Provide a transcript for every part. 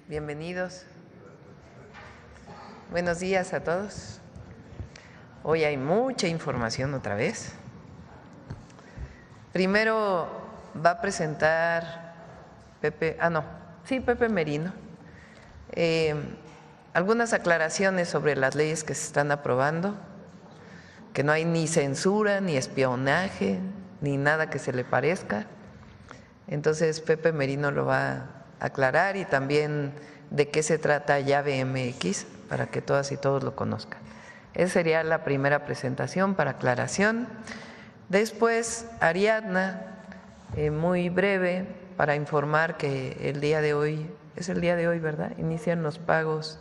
Bienvenidos. Buenos días a todos. Hoy hay mucha información otra vez. Primero va a presentar Pepe Merino. Algunas aclaraciones sobre las leyes que se están aprobando, que no hay ni censura, ni espionaje, ni nada que se le parezca. Entonces Pepe Merino lo va a aclarar y también de qué se trata Llave MX para que todas y todos lo conozcan. Esa sería la primera presentación para aclaración. Después Ariadna, muy breve, para informar que el día de hoy, es el día de hoy, ¿verdad? Inician los pagos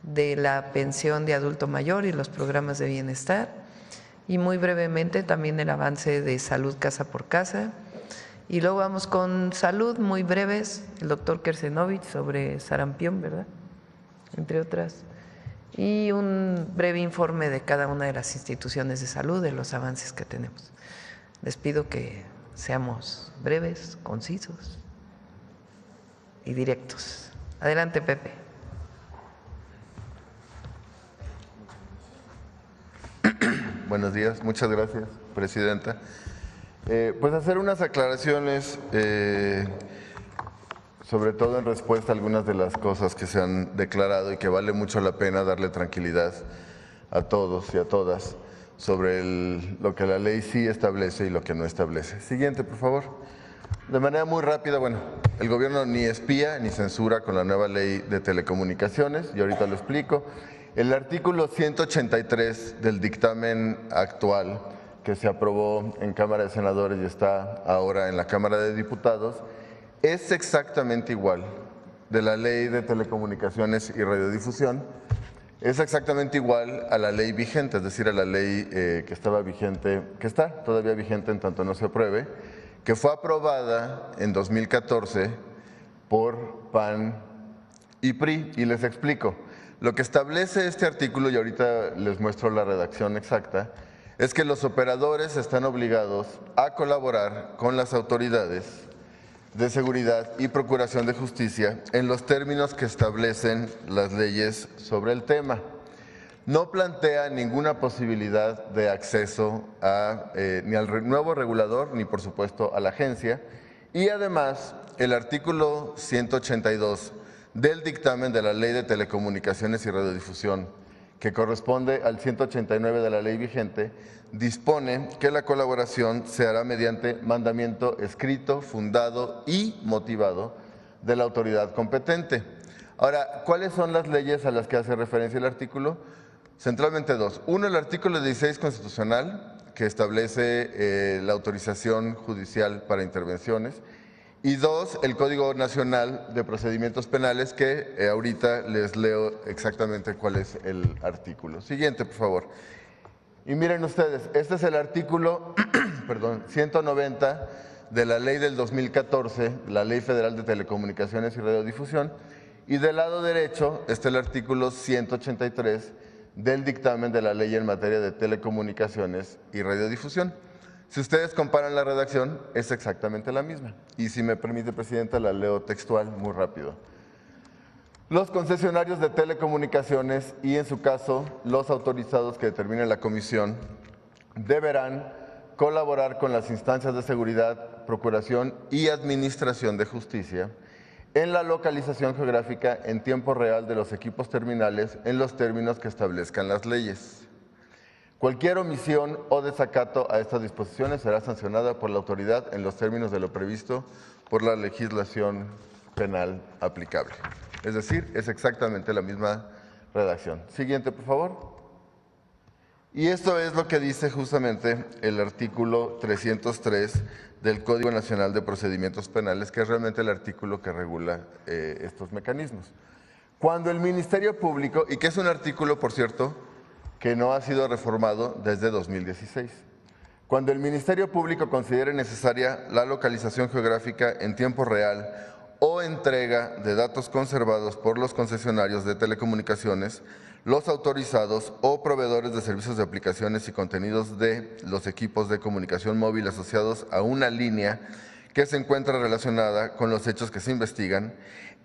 de la pensión de adulto mayor y los programas de bienestar. Y muy brevemente también el avance de salud casa por casa. Y luego vamos con salud, muy breves, el doctor Kersenovich sobre sarampión, ¿verdad? Entre otras. Y un breve informe de cada una de las instituciones de salud, de los avances que tenemos. Les pido que seamos breves, concisos y directos. Adelante, Pepe. Buenos días, muchas gracias, presidenta. Pues hacer unas aclaraciones, sobre todo en respuesta a algunas de las cosas que se han declarado y que vale mucho la pena darle tranquilidad a todos y a todas sobre lo que la ley sí establece y lo que no establece. Siguiente, por favor. De manera muy rápida, bueno, el gobierno ni espía ni censura con la nueva ley de telecomunicaciones, y ahorita lo explico. El artículo 183 del dictamen actual que se aprobó en Cámara de Senadores y está ahora en la Cámara de Diputados, es exactamente igual de la Ley de Telecomunicaciones y Radiodifusión, es exactamente igual a la ley vigente, es decir, a la ley que estaba vigente, que está todavía vigente en tanto no se apruebe, que fue aprobada en 2014 por PAN y PRI, y les explico. Lo que establece este artículo, y ahorita les muestro la redacción exacta, es que los operadores están obligados a colaborar con las autoridades de seguridad y procuración de justicia en los términos que establecen las leyes sobre el tema. No plantea ninguna posibilidad de acceso ni al nuevo regulador ni, por supuesto, a la agencia. Y además, el artículo 182 del dictamen de la Ley de Telecomunicaciones y Radiodifusión, que corresponde al 189 de la ley vigente, dispone que la colaboración se hará mediante mandamiento escrito, fundado y motivado de la autoridad competente. Ahora, ¿cuáles son las leyes a las que hace referencia el artículo? Centralmente dos. Uno, el artículo 16 constitucional, que establece la autorización judicial para intervenciones. Y dos, el Código Nacional de Procedimientos Penales, que ahorita les leo exactamente cuál es el artículo. Siguiente, por favor. Y miren ustedes, este es el artículo 190 de la ley del 2014, la Ley Federal de Telecomunicaciones y Radiodifusión, y del lado derecho está el artículo 183 del dictamen de la ley en materia de telecomunicaciones y radiodifusión. Si ustedes comparan la redacción, es exactamente la misma. Y si me permite, presidenta, la leo textual muy rápido. Los concesionarios de telecomunicaciones y, en su caso, los autorizados que determine la comisión, deberán colaborar con las instancias de seguridad, procuración y administración de justicia en la localización geográfica en tiempo real de los equipos terminales en los términos que establezcan las leyes. Cualquier omisión o desacato a estas disposiciones será sancionada por la autoridad en los términos de lo previsto por la legislación penal aplicable. Es decir, es exactamente la misma redacción. Siguiente, por favor. Y esto es lo que dice justamente el artículo 303 del Código Nacional de Procedimientos Penales, que es realmente el artículo que regula estos mecanismos. Cuando el Ministerio Público, y que es un artículo, por cierto, que no ha sido reformado desde 2016. Cuando el Ministerio Público considere necesaria la localización geográfica en tiempo real o entrega de datos conservados por los concesionarios de telecomunicaciones, los autorizados o proveedores de servicios de aplicaciones y contenidos de los equipos de comunicación móvil asociados a una línea que se encuentra relacionada con los hechos que se investigan,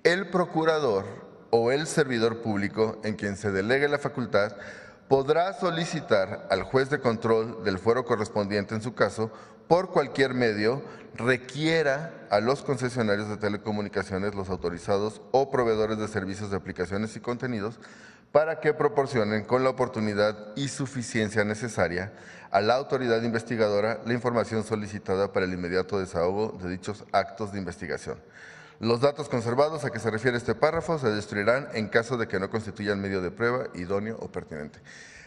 el procurador o el servidor público en quien se delegue la facultad podrá solicitar al juez de control del fuero correspondiente en su caso, por cualquier medio, requiera a los concesionarios de telecomunicaciones, los autorizados o proveedores de servicios de aplicaciones y contenidos, para que proporcionen con la oportunidad y suficiencia necesaria a la autoridad investigadora la información solicitada para el inmediato desahogo de dichos actos de investigación. Los datos conservados a que se refiere este párrafo se destruirán en caso de que no constituyan medio de prueba idóneo o pertinente.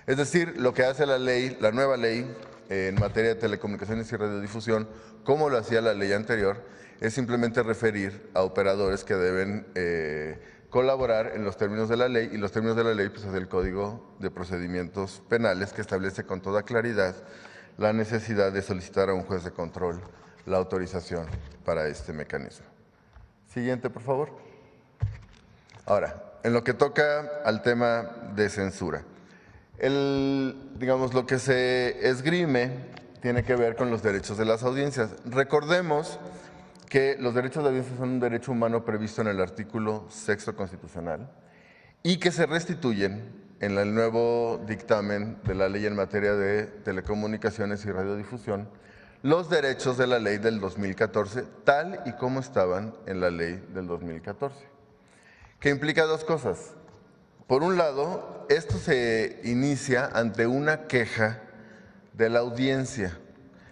Es decir, lo que hace la ley, la nueva ley en materia de telecomunicaciones y radiodifusión, como lo hacía la ley anterior, es simplemente referir a operadores que deben colaborar en los términos de la ley, y los términos de la ley pues, es el Código de Procedimientos Penales, que establece con toda claridad la necesidad de solicitar a un juez de control la autorización para este mecanismo. Siguiente, por favor. Ahora, en lo que toca al tema de censura, digamos, lo que se esgrime tiene que ver con los derechos de las audiencias. Recordemos que los derechos de audiencia son un derecho humano previsto en el artículo 6º constitucional y que se restituyen en el nuevo dictamen de la ley en materia de telecomunicaciones y radiodifusión los derechos de la ley del 2014, tal y como estaban en la ley del 2014, que implica dos cosas. Por un lado, esto se inicia ante una queja de la audiencia,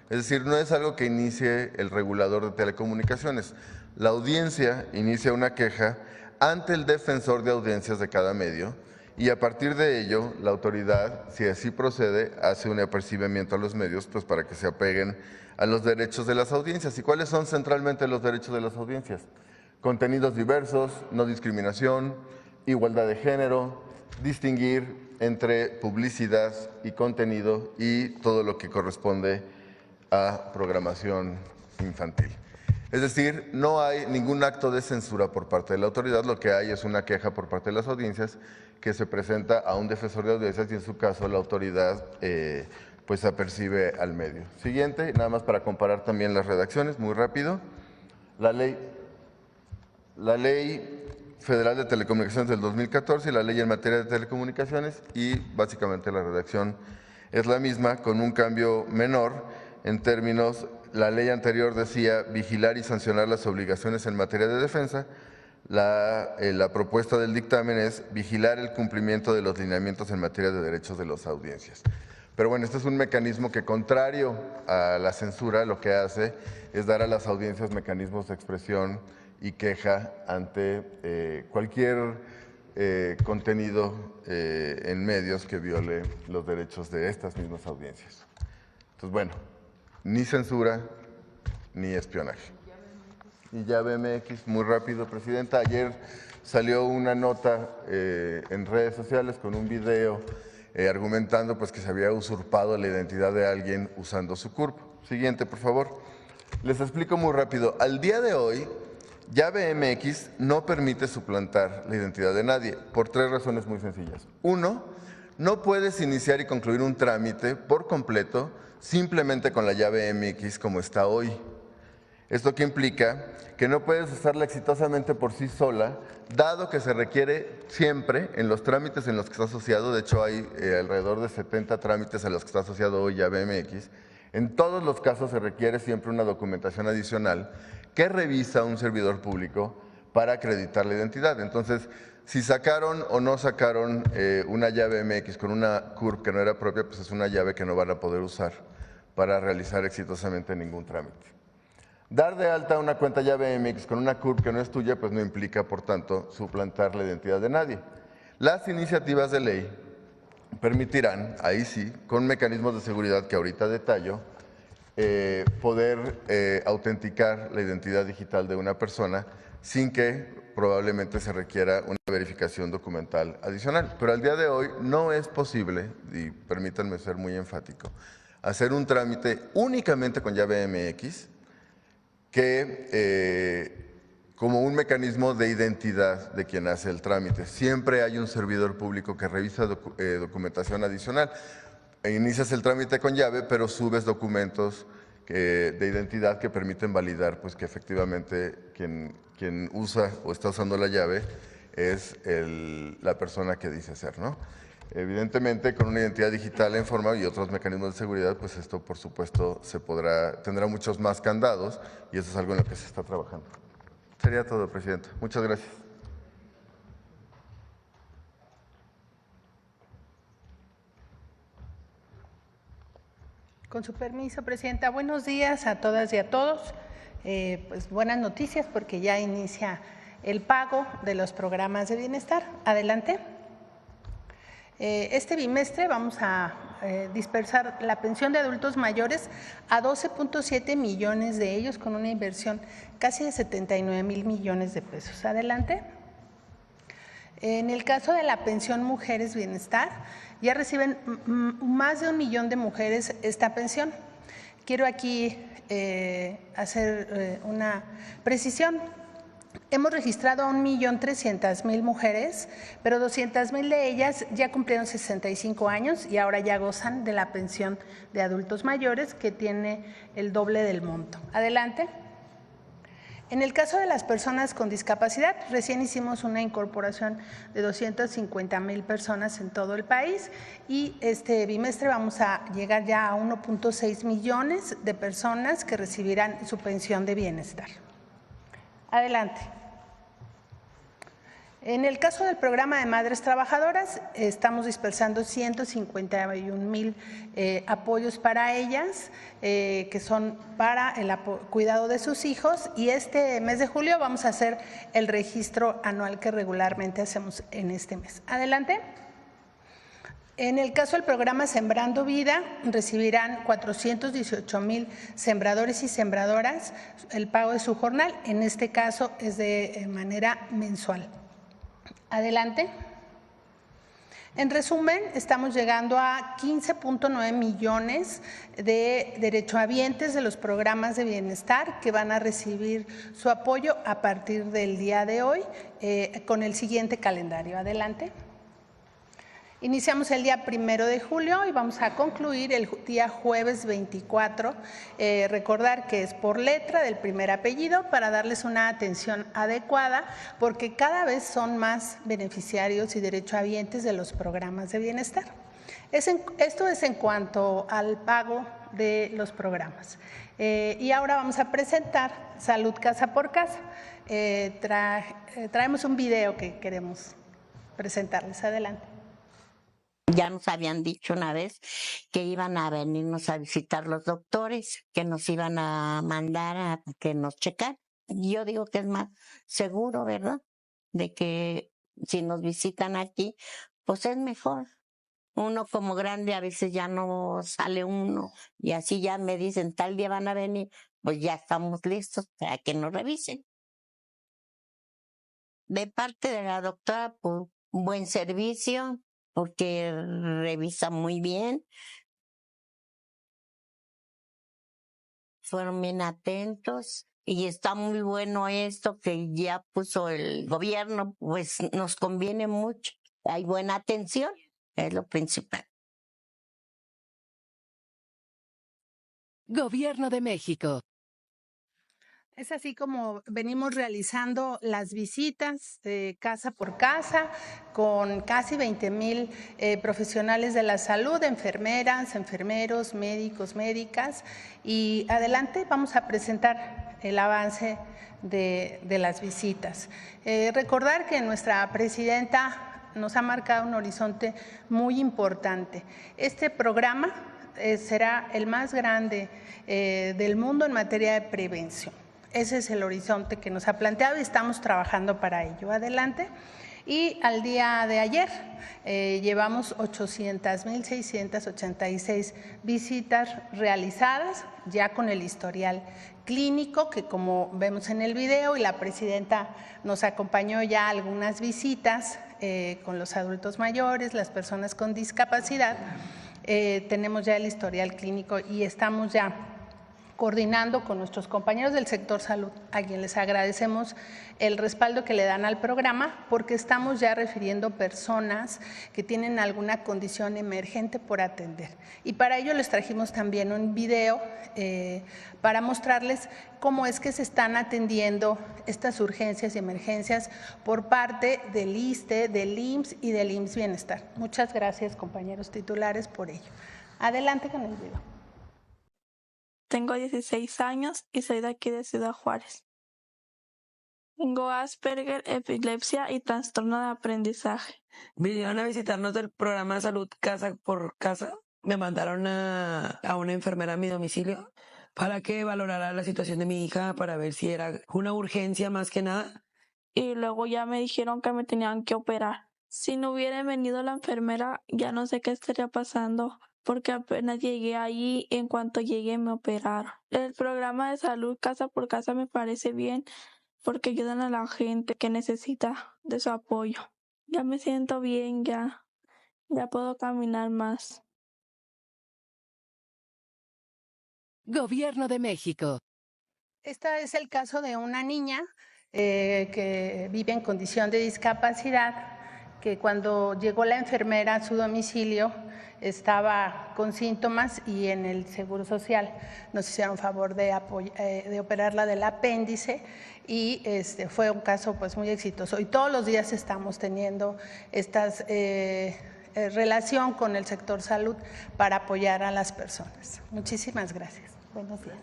es decir, no es algo que inicie el regulador de telecomunicaciones. La audiencia inicia una queja ante el defensor de audiencias de cada medio y a partir de ello, la autoridad, si así procede, hace un apercibimiento a los medios pues, para que se apeguen a los derechos de las audiencias. ¿Y cuáles son centralmente los derechos de las audiencias? Contenidos diversos, no discriminación, igualdad de género, distinguir entre publicidad y contenido y todo lo que corresponde a programación infantil. Es decir, no hay ningún acto de censura por parte de la autoridad, lo que hay es una queja por parte de las audiencias que se presenta a un defensor de audiencias y en su caso la autoridad pues apercibe al medio. Siguiente, nada más para comparar también las redacciones, muy rápido. La ley Federal de Telecomunicaciones del 2014 y la ley en materia de telecomunicaciones, y básicamente la redacción es la misma con un cambio menor en términos. La ley anterior decía vigilar y sancionar las obligaciones en materia de defensa. La propuesta del dictamen es vigilar el cumplimiento de los lineamientos en materia de derechos de las audiencias. Pero bueno, este es un mecanismo que, contrario a la censura, lo que hace es dar a las audiencias mecanismos de expresión y queja ante cualquier contenido en medios que viole los derechos de estas mismas audiencias. Entonces, bueno, ni censura ni espionaje. Y ya BMX, muy rápido, Presidenta. Ayer salió una nota en redes sociales con un video argumentando pues, que se había usurpado la identidad de alguien usando su CURP. Siguiente, por favor. Les explico muy rápido. Al día de hoy, ya BMX no permite suplantar la identidad de nadie por tres razones muy sencillas. Uno, no puedes iniciar y concluir un trámite por completo simplemente con la llave MX como está hoy. Esto que implica que no puedes usarla exitosamente por sí sola, dado que se requiere siempre en los trámites en los que está asociado. De hecho, hay alrededor de 70 trámites a los que está asociado hoy ya BMX. En todos los casos se requiere siempre una documentación adicional que revisa un servidor público para acreditar la identidad. Entonces, si sacaron o no sacaron una llave MX con una CURP que no era propia, pues es una llave que no van a poder usar para realizar exitosamente ningún trámite. Dar de alta una cuenta llave MX con una CURP que no es tuya, pues no implica, por tanto, suplantar la identidad de nadie. Las iniciativas de ley permitirán, ahí sí, con mecanismos de seguridad que ahorita detallo, poder autenticar la identidad digital de una persona sin que probablemente se requiera una verificación documental adicional. Pero al día de hoy no es posible, y permítanme ser muy enfático, hacer un trámite únicamente con llave MX como un mecanismo de identidad de quien hace el trámite. Siempre hay un servidor público que revisa documentación adicional. Inicias el trámite con llave, pero subes documentos de identidad que permiten validar pues, que efectivamente quien quien usa o está usando la llave es la persona que dice ser, ¿no? Evidentemente, con una identidad digital en forma y otros mecanismos de seguridad, pues esto, por supuesto, tendrá muchos más candados y eso es algo en lo que se está trabajando. Sería todo, Presidenta. Muchas gracias. Con su permiso, Presidenta. Buenos días a todas y a todos. Pues buenas noticias porque ya inicia el pago de los programas de bienestar. Adelante. Este bimestre vamos a dispersar la pensión de adultos mayores a 12.7 millones de ellos con una inversión casi de 79,000 millones de pesos. Adelante. En el caso de la pensión Mujeres Bienestar, ya reciben más de 1 millón de mujeres esta pensión. Quiero aquí hacer una precisión. Hemos registrado a 1.300.000 mujeres, pero 200,000 de ellas ya cumplieron 65 años y ahora ya gozan de la pensión de adultos mayores, que tiene el doble del monto. Adelante. En el caso de las personas con discapacidad, recién hicimos una incorporación de 250,000 personas en todo el país y este bimestre vamos a llegar ya a 1.6 millones de personas que recibirán su pensión de bienestar. Adelante. En el caso del programa de Madres Trabajadoras, estamos dispersando 151,000 apoyos para ellas, que son para el cuidado de sus hijos, y este mes de julio vamos a hacer el registro anual que regularmente hacemos en este mes. Adelante. En el caso del programa Sembrando Vida, recibirán 418,000 sembradores y sembradoras el pago de su jornal. En este caso es de manera mensual. Adelante. En resumen, estamos llegando a 15.9 millones de derechohabientes de los programas de bienestar que van a recibir su apoyo a partir del día de hoy con el siguiente calendario. Adelante. Iniciamos el día 1 de julio y vamos a concluir el día jueves 24. Recordar que es por letra del primer apellido para darles una atención adecuada, porque cada vez son más beneficiarios y derechohabientes de los programas de bienestar. Esto es en cuanto al pago de los programas. Y ahora vamos a presentar Salud Casa por Casa. Traemos un video que queremos presentarles. Adelante. Ya nos habían dicho una vez que iban a venirnos a visitar los doctores, que nos iban a mandar a que nos checaran. Yo digo que es más seguro, ¿verdad? De que si nos visitan aquí, pues es mejor. Uno como grande a veces ya no sale uno y así ya me dicen tal día van a venir, pues ya estamos listos para que nos revisen. De parte de la doctora, pues buen servicio, porque revisa muy bien, fueron bien atentos y está muy bueno esto que ya puso el gobierno, pues nos conviene mucho, hay buena atención, es lo principal. Gobierno de México. Es así como venimos realizando las visitas casa por casa con casi 20,000 profesionales de la salud, enfermeras, enfermeros, médicos, médicas. Y adelante vamos a presentar el avance de las visitas. Recordar que nuestra presidenta nos ha marcado un horizonte muy importante. Este programa será el más grande del mundo en materia de prevención. Ese es el horizonte que nos ha planteado y estamos trabajando para ello. Adelante. Y al día de ayer llevamos 800,686 visitas realizadas, ya con el historial clínico, que como vemos en el video, y la presidenta nos acompañó ya a algunas visitas con los adultos mayores, las personas con discapacidad. Tenemos ya el historial clínico y estamos ya coordinando con nuestros compañeros del sector salud, a quien les agradecemos el respaldo que le dan al programa, porque estamos ya refiriendo personas que tienen alguna condición emergente por atender. Y para ello les trajimos también un video para mostrarles cómo es que se están atendiendo estas urgencias y emergencias por parte del ISSSTE, del IMSS y del IMSS Bienestar. Muchas gracias, compañeros titulares, por ello. Adelante con el video. Tengo 16 años y soy de aquí de Ciudad Juárez. Tengo Asperger, epilepsia y trastorno de aprendizaje. Vinieron a visitarnos del programa de salud casa por casa. Me mandaron a una enfermera a mi domicilio para que valorara la situación de mi hija, para ver si era una urgencia más que nada. Y luego ya me dijeron que me tenían que operar. Si no hubiera venido la enfermera, ya no sé qué estaría pasando, porque apenas llegué allí y en cuanto llegué me operaron. El programa de salud casa por casa me parece bien porque ayudan a la gente que necesita de su apoyo. Ya me siento bien, ya puedo caminar más. Gobierno de México. Este es el caso de una niña que vive en condición de discapacidad, que cuando llegó la enfermera a su domicilio estaba con síntomas y en el Seguro Social nos hicieron favor de operarla del apéndice y fue un caso pues muy exitoso. Y todos los días estamos teniendo estas relación con el sector salud para apoyar a las personas. Muchísimas gracias. Buenos días.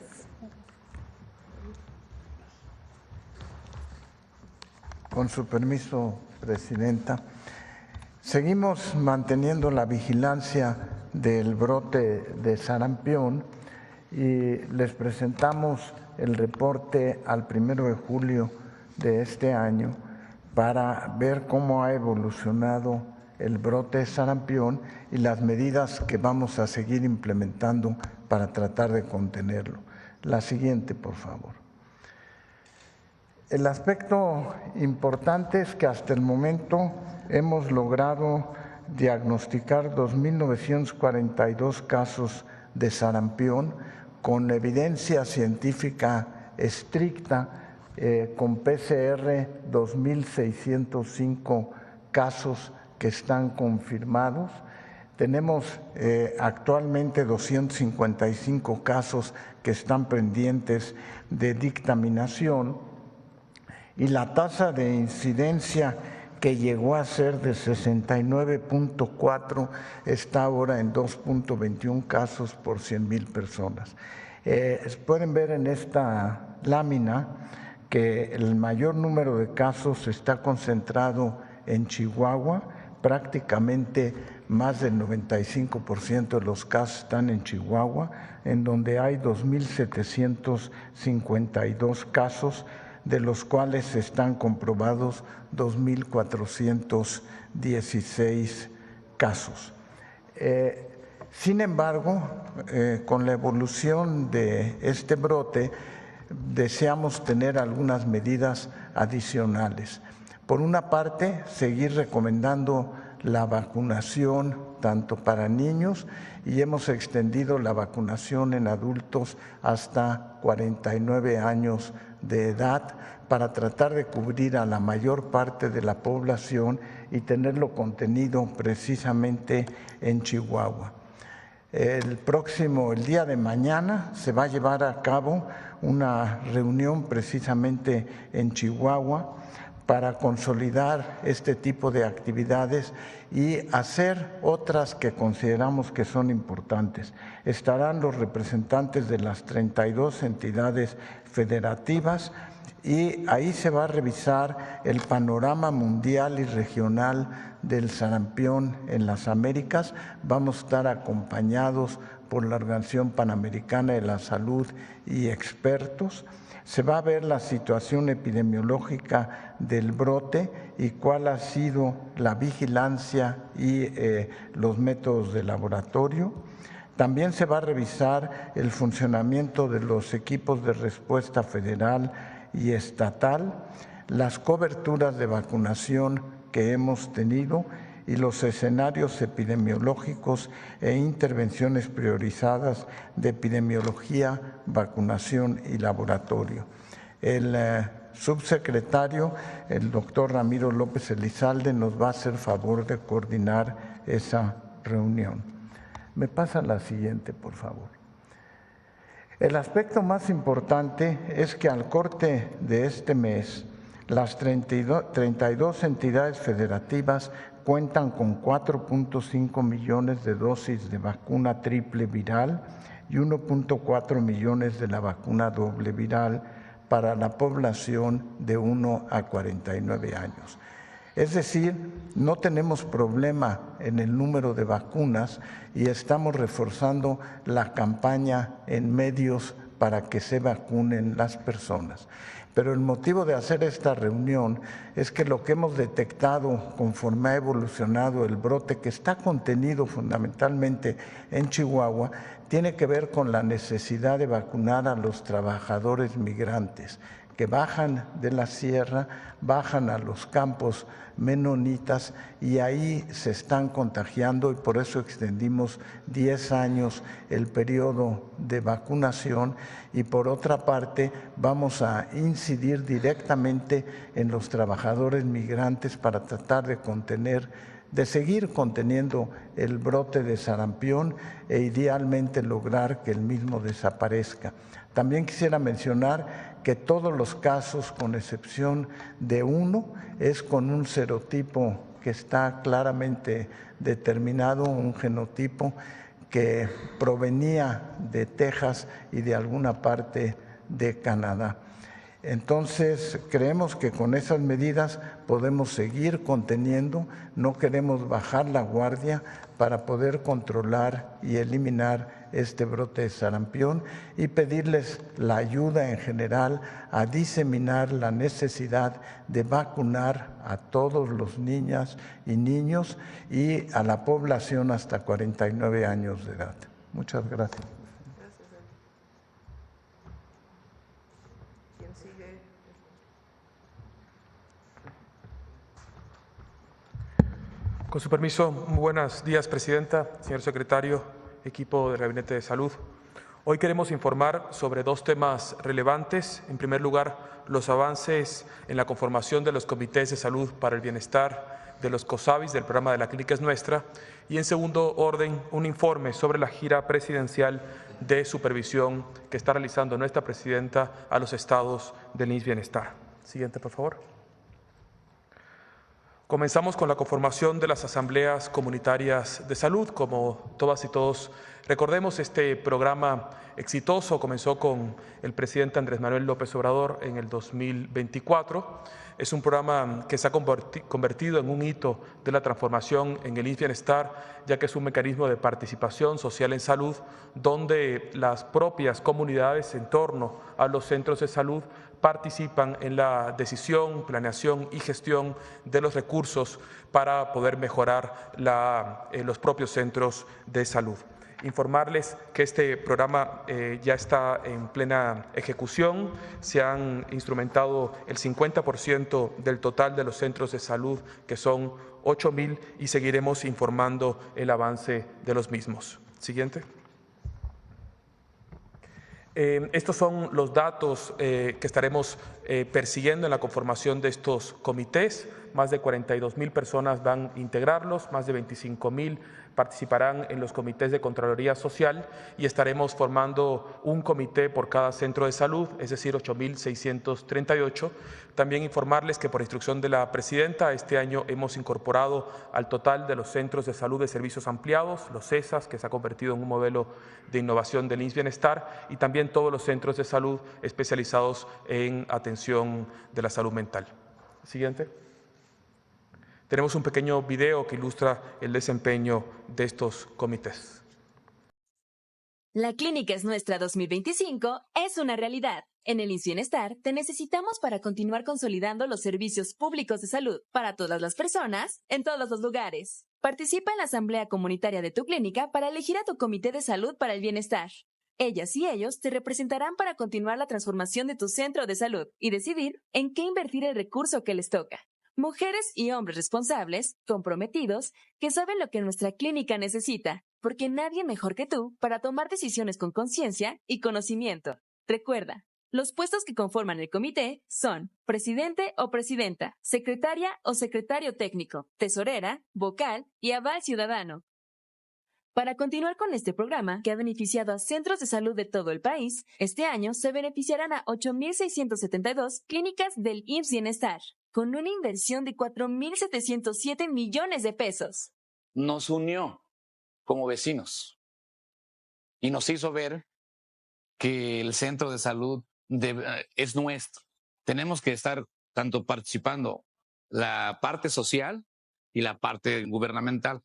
Con su permiso, Presidenta. Seguimos manteniendo la vigilancia del brote de sarampión y les presentamos el reporte al 1 de julio de este año para ver cómo ha evolucionado el brote de sarampión y las medidas que vamos a seguir implementando para tratar de contenerlo. La siguiente, por favor. El aspecto importante es que hasta el momento hemos logrado diagnosticar 2.942 casos de sarampión con evidencia científica estricta, con PCR 2.605 casos que están confirmados. Tenemos actualmente 255 casos que están pendientes de dictaminación y la tasa de incidencia que llegó a ser de 69.4 está ahora en 2.21 casos por 100,000 personas. Pueden ver en esta lámina que el mayor número de casos está concentrado en Chihuahua, prácticamente más del 95% de los casos están en Chihuahua, en donde hay 2.752 casos, de los cuales están comprobados 2.416 casos. Sin embargo, con la evolución de este brote, deseamos tener algunas medidas adicionales. Por una parte, seguir recomendando la vacunación tanto para niños y hemos extendido la vacunación en adultos hasta 49 años de edad para tratar de cubrir a la mayor parte de la población y tenerlo contenido precisamente en Chihuahua. El día de mañana se va a llevar a cabo una reunión precisamente en Chihuahua para consolidar este tipo de actividades y hacer otras que consideramos que son importantes. Estarán los representantes de las 32 entidades federativas y ahí se va a revisar el panorama mundial y regional del sarampión en las Américas. Vamos a estar acompañados por la Organización Panamericana de la Salud y expertos. Se va a ver la situación epidemiológica del brote y cuál ha sido la vigilancia y los métodos de laboratorio. También se va a revisar el funcionamiento de los equipos de respuesta federal y estatal, las coberturas de vacunación que hemos tenido y los escenarios epidemiológicos e intervenciones priorizadas de epidemiología, vacunación y laboratorio. El subsecretario, el doctor Ramiro López Elizalde, nos va a hacer favor de coordinar esa reunión. Me pasa la siguiente, por favor. El aspecto más importante es que al corte de este mes, las 32 entidades federativas cuentan con 4.5 millones de dosis de vacuna triple viral y 1.4 millones de la vacuna doble viral para la población de 1 a 49 años. Es decir, no tenemos problema en el número de vacunas y estamos reforzando la campaña en medios para que se vacunen las personas. Pero el motivo de hacer esta reunión es que lo que hemos detectado conforme ha evolucionado el brote, que está contenido fundamentalmente en Chihuahua, tiene que ver con la necesidad de vacunar a los trabajadores migrantes que bajan de la sierra, bajan a los campos menonitas y ahí se están contagiando, y por eso extendimos 10 años el periodo de vacunación. Y por otra parte vamos a incidir directamente en los trabajadores migrantes para tratar de seguir conteniendo el brote de sarampión e idealmente lograr que el mismo desaparezca. También quisiera mencionar que todos los casos, con excepción de uno, es con un serotipo que está claramente determinado, un genotipo que provenía de Texas y de alguna parte de Canadá. Entonces, creemos que con esas medidas podemos seguir conteniendo, no queremos bajar la guardia para poder controlar y eliminar este brote de sarampión y pedirles la ayuda en general a diseminar la necesidad de vacunar a todos los niñas y niños y a la población hasta 49 años de edad. Muchas gracias. Con su permiso, muy buenos días, Presidenta, señor Secretario, equipo del Gabinete de Salud. Hoy queremos informar sobre dos temas relevantes. En primer lugar, los avances en la conformación de los comités de salud para el bienestar de los COSABIS del programa de La Clínica es Nuestra. Y en segundo orden, un informe sobre la gira presidencial de supervisión que está realizando nuestra Presidenta a los estados del IMSS Bienestar. Siguiente, por favor. Comenzamos con la conformación de las asambleas comunitarias de salud. Como todas y todos recordemos, este programa exitoso comenzó con el presidente Andrés Manuel López Obrador en el 2024. Es un programa que se ha convertido en un hito de la transformación en el IMSS Bienestar, ya que es un mecanismo de participación social en salud donde las propias comunidades en torno a los centros de salud participan en la decisión, planeación y gestión de los recursos para poder mejorar los propios centros de salud. Informarles que este programa ya está en plena ejecución. Se han instrumentado el 50% del total de los centros de salud, que son 8,000, y seguiremos informando el avance de los mismos. Siguiente. Estos son los datos que estaremos persiguiendo en la conformación de estos comités. Más de 42,000 personas van a integrarlos, más de 25,000 participarán en los comités de Contraloría Social y estaremos formando un comité por cada centro de salud, es decir, 8,638. También informarles que por instrucción de la Presidenta, este año hemos incorporado al total de los centros de salud de servicios ampliados, los CESAS, que se ha convertido en un modelo de innovación del IMSS Bienestar, y también todos los centros de salud especializados en atención de la salud mental. Siguiente. Tenemos un pequeño video que ilustra el desempeño de estos comités. La Clínica es Nuestra 2025 es una realidad. En el IMSS Bienestar te necesitamos para continuar consolidando los servicios públicos de salud para todas las personas, en todos los lugares. Participa en la asamblea comunitaria de tu clínica para elegir a tu comité de salud para el bienestar. Ellas y ellos te representarán para continuar la transformación de tu centro de salud y decidir en qué invertir el recurso que les toca. Mujeres y hombres responsables, comprometidos, que saben lo que nuestra clínica necesita, porque nadie mejor que tú para tomar decisiones con conciencia y conocimiento. Recuerda, los puestos que conforman el comité son presidente o presidenta, secretaria o secretario técnico, tesorera, vocal y aval ciudadano. Para continuar con este programa, que ha beneficiado a centros de salud de todo el país, este año se beneficiarán a 8,672 clínicas del IMSS Bienestar, con una inversión de 4,707 millones de pesos. Nos unió como vecinos y nos hizo ver que el centro de salud es nuestro. Tenemos que estar tanto participando la parte social y la parte gubernamental,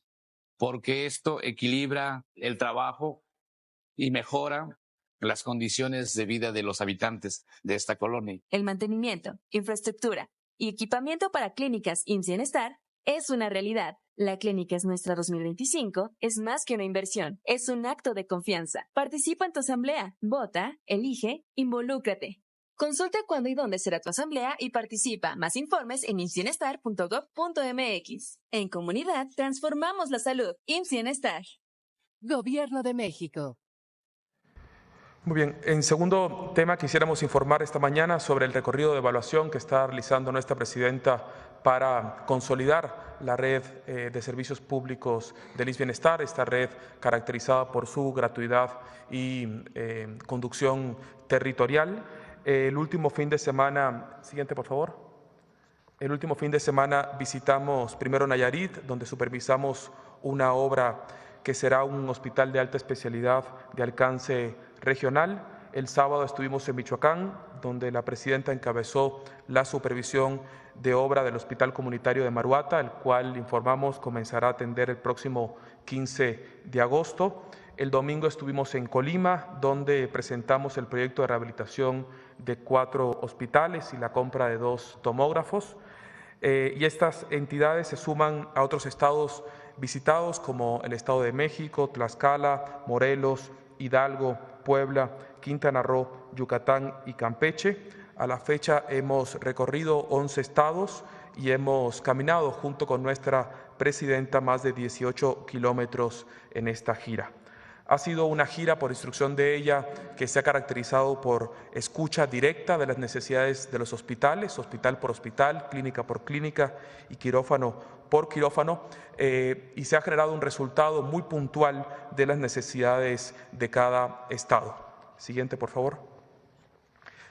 porque esto equilibra el trabajo y mejora las condiciones de vida de los habitantes de esta colonia. El mantenimiento, infraestructura y equipamiento para clínicas IMSS Bienestar es una realidad. La Clínica es Nuestra 2025 es más que una inversión, es un acto de confianza. Participa en tu asamblea, vota, elige, involúcrate. Consulta cuándo y dónde será tu asamblea y participa. Más informes en imsbienestar.gov.mx. En comunidad, transformamos la salud. IMSS Bienestar. Gobierno de México. Muy bien, en segundo tema quisiéramos informar esta mañana sobre el recorrido de evaluación que está realizando nuestra presidenta para consolidar la red de servicios públicos del IMSS Bienestar, esta red caracterizada por su gratuidad y conducción territorial. El último fin de semana, siguiente por favor. El último fin de semana visitamos primero Nayarit, donde supervisamos una obra que será un hospital de alta especialidad de alcance regional. El sábado estuvimos en Michoacán, donde la presidenta encabezó la supervisión de obra del Hospital Comunitario de Maruata, el cual informamos comenzará a atender el próximo 15 de agosto. El domingo estuvimos en Colima, donde presentamos el proyecto de rehabilitación de 4 hospitales y la compra de 2 tomógrafos. Y estas entidades se suman a otros estados visitados como el Estado de México, Tlaxcala, Morelos, Hidalgo, Puebla, Quintana Roo, Yucatán y Campeche. A la fecha hemos recorrido 11 estados y hemos caminado junto con nuestra presidenta más de 18 kilómetros en esta gira. Ha sido una gira por instrucción de ella que se ha caracterizado por escucha directa de las necesidades de los hospitales, hospital por hospital, clínica por clínica y quirófano por quirófano, y se ha generado un resultado muy puntual de las necesidades de cada estado. Siguiente, por favor.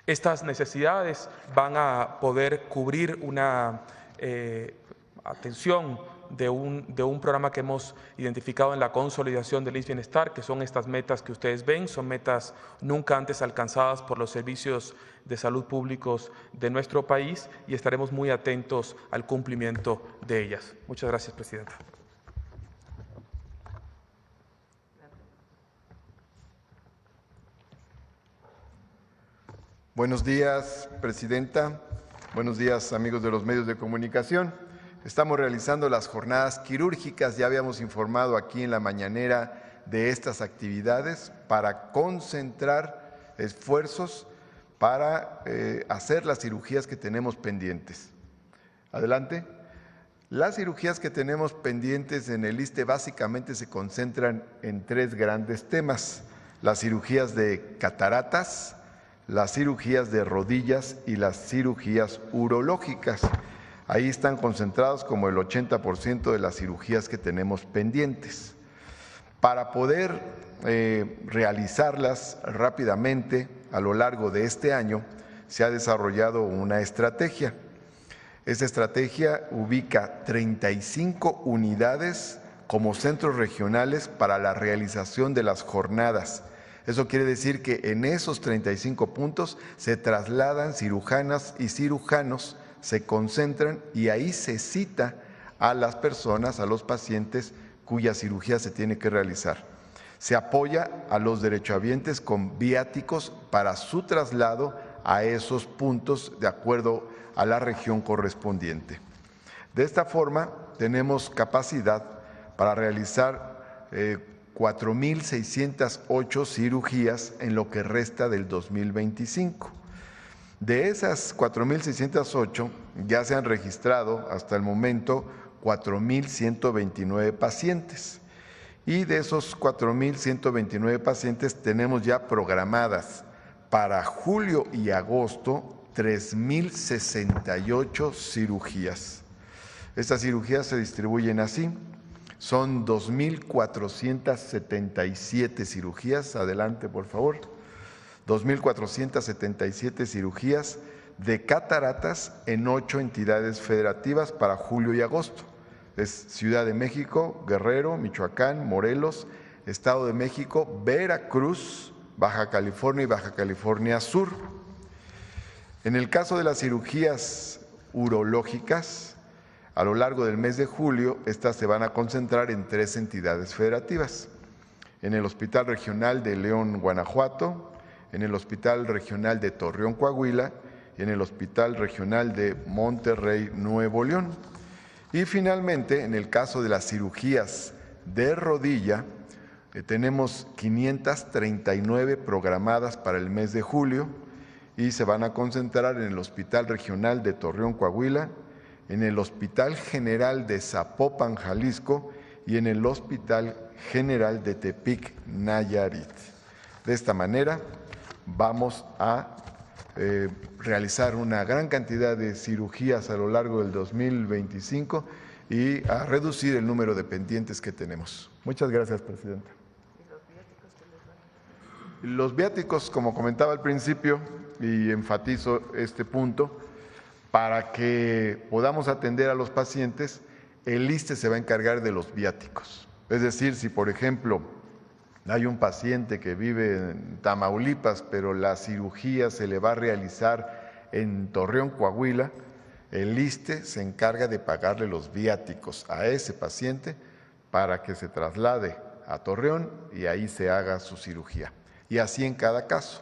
Estas necesidades van a poder cubrir una atención de un programa que hemos identificado en la consolidación del IMSS Bienestar, que son estas metas que ustedes ven, son metas nunca antes alcanzadas por los servicios de salud públicos de nuestro país y estaremos muy atentos al cumplimiento de ellas. Muchas gracias, Presidenta. Buenos días, Presidenta. Buenos días, amigos de los medios de comunicación. Estamos realizando las jornadas quirúrgicas, ya habíamos informado aquí en la mañanera de estas actividades para concentrar esfuerzos para hacer las cirugías que tenemos pendientes. Adelante. Las cirugías que tenemos pendientes en el ISSSTE básicamente se concentran en 3 grandes temas: las cirugías de cataratas, las cirugías de rodillas y las cirugías urológicas. Ahí están concentrados como el 80% de las cirugías que tenemos pendientes. Para poder realizarlas rápidamente a lo largo de este año, se ha desarrollado una estrategia. Esta estrategia ubica 35 unidades como centros regionales para la realización de las jornadas. Eso quiere decir que en esos 35 puntos se trasladan cirujanas y cirujanos, se concentran y ahí se cita a las personas, a los pacientes cuya cirugía se tiene que realizar. Se apoya a los derechohabientes con viáticos para su traslado a esos puntos de acuerdo a la región correspondiente. De esta forma, tenemos capacidad para realizar 4,608 cirugías en lo que resta del 2025. De esas 4.608 ya se han registrado hasta el momento 4.129 pacientes. Y de esos 4.129 pacientes tenemos ya programadas para julio y agosto 3.068 cirugías. Estas cirugías se distribuyen así. Son 2.477 cirugías. Adelante, por favor. 2.477 cirugías de cataratas en 8 entidades federativas para julio y agosto. Es Ciudad de México, Guerrero, Michoacán, Morelos, Estado de México, Veracruz, Baja California y Baja California Sur. En el caso de las cirugías urológicas, a lo largo del mes de julio, estas se van a concentrar en 3 entidades federativas. En el Hospital Regional de León, Guanajuato, en el Hospital Regional de Torreón, Coahuila, y en el Hospital Regional de Monterrey, Nuevo León. Y finalmente, en el caso de las cirugías de rodilla, tenemos 539 programadas para el mes de julio y se van a concentrar en el Hospital Regional de Torreón, Coahuila, en el Hospital General de Zapopan, Jalisco, y en el Hospital General de Tepic, Nayarit. De esta manera, vamos a realizar una gran cantidad de cirugías a lo largo del 2025 y a reducir el número de pendientes que tenemos. Muchas gracias, Presidenta. Los viáticos, como comentaba al principio, y enfatizo este punto, para que podamos atender a los pacientes, el ISSSTE se va a encargar de los viáticos. Es decir, si por ejemplo hay un paciente que vive en Tamaulipas, pero la cirugía se le va a realizar en Torreón, Coahuila, el ISSSTE se encarga de pagarle los viáticos a ese paciente para que se traslade a Torreón y ahí se haga su cirugía. Y así en cada caso.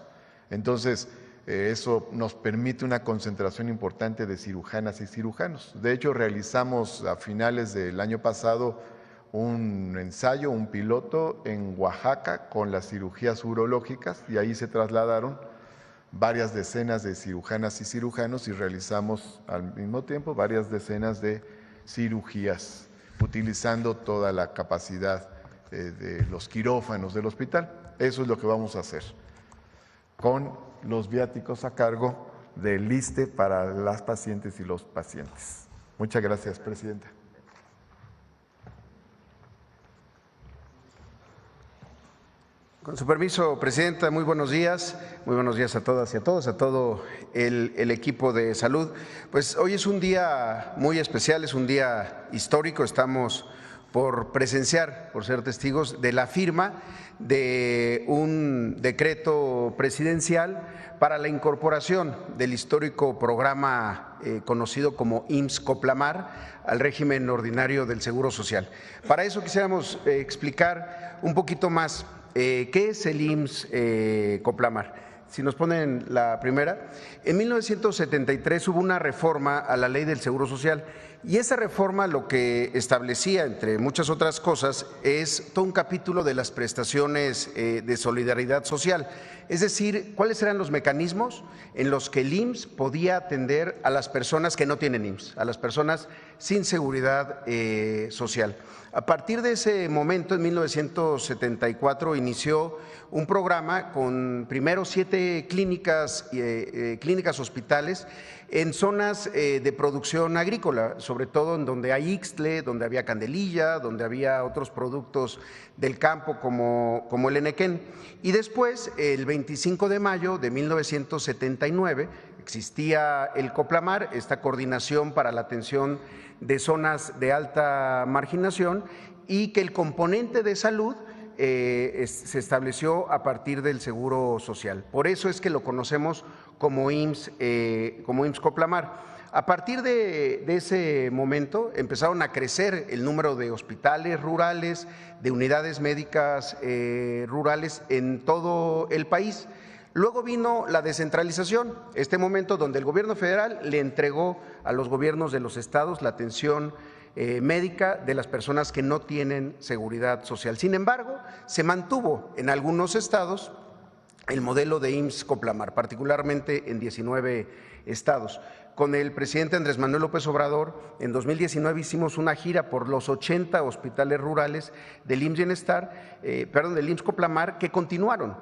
Entonces, eso nos permite una concentración importante de cirujanas y cirujanos. De hecho, realizamos a finales del año pasado un ensayo, un piloto en Oaxaca con las cirugías urológicas y ahí se trasladaron varias decenas de cirujanas y cirujanos y realizamos al mismo tiempo varias decenas de cirugías utilizando toda la capacidad de los quirófanos del hospital. Eso es lo que vamos a hacer con los viáticos a cargo del ISSSTE para las pacientes y los pacientes. Muchas gracias, Presidenta. Con su permiso, Presidenta, muy buenos días a todas y a todos, a todo el equipo de salud. Pues hoy es un día muy especial, es un día histórico, estamos por presenciar, por ser testigos de la firma de un decreto presidencial para la incorporación del histórico programa conocido como IMSS-Coplamar al régimen ordinario del Seguro Social. Para eso quisiéramos explicar un poquito más ¿qué es el IMSS-Coplamar? Si nos ponen la primera, en 1973 hubo una reforma a la Ley del Seguro Social y esa reforma lo que establecía, entre muchas otras cosas, es todo un capítulo de las prestaciones de solidaridad social. Es decir, ¿cuáles eran los mecanismos en los que el IMSS podía atender a las personas que no tienen IMSS, a las personas sin seguridad social? A partir de ese momento, en 1974, inició un programa con primero 7 clínicas hospitales en zonas de producción agrícola, sobre todo en donde hay ixtle, donde había candelilla, donde había otros productos del campo como el enequén. Y después, el 25 de mayo de 1979, existía el Coplamar, esta coordinación para la atención de zonas de alta marginación, y que el componente de salud se estableció a partir del Seguro Social. Por eso es que lo conocemos como IMSS-Coplamar. A partir de ese momento empezaron a crecer el número de hospitales rurales, de unidades médicas rurales en todo el país. Luego vino la descentralización, este momento donde el gobierno federal le entregó a los gobiernos de los estados la atención médica de las personas que no tienen seguridad social. Sin embargo, se mantuvo en algunos estados el modelo de IMSS-Coplamar, particularmente en 19 estados. Con el presidente Andrés Manuel López Obrador, en 2019 hicimos una gira por los 80 hospitales rurales del IMSS Bienestar, del IMSS-Coplamar, que continuaron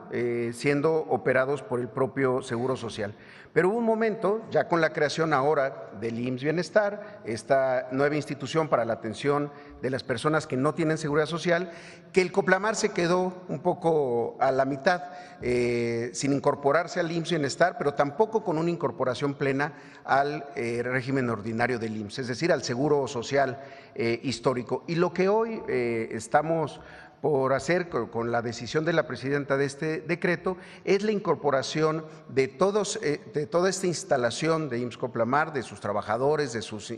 siendo operados por el propio Seguro Social. Pero hubo un momento, ya con la creación ahora del IMSS Bienestar, esta nueva institución para la atención de las personas que no tienen seguridad social, que el Coplamar se quedó un poco a la mitad, sin incorporarse al IMSS Bienestar, pero tampoco con una incorporación plena al régimen ordinario del IMSS, es decir, al Seguro Social histórico. Y lo que hoy estamos por hacer con la decisión de la presidenta de este decreto es la incorporación de toda esta instalación de IMSS-Coplamar, de sus trabajadores, de sus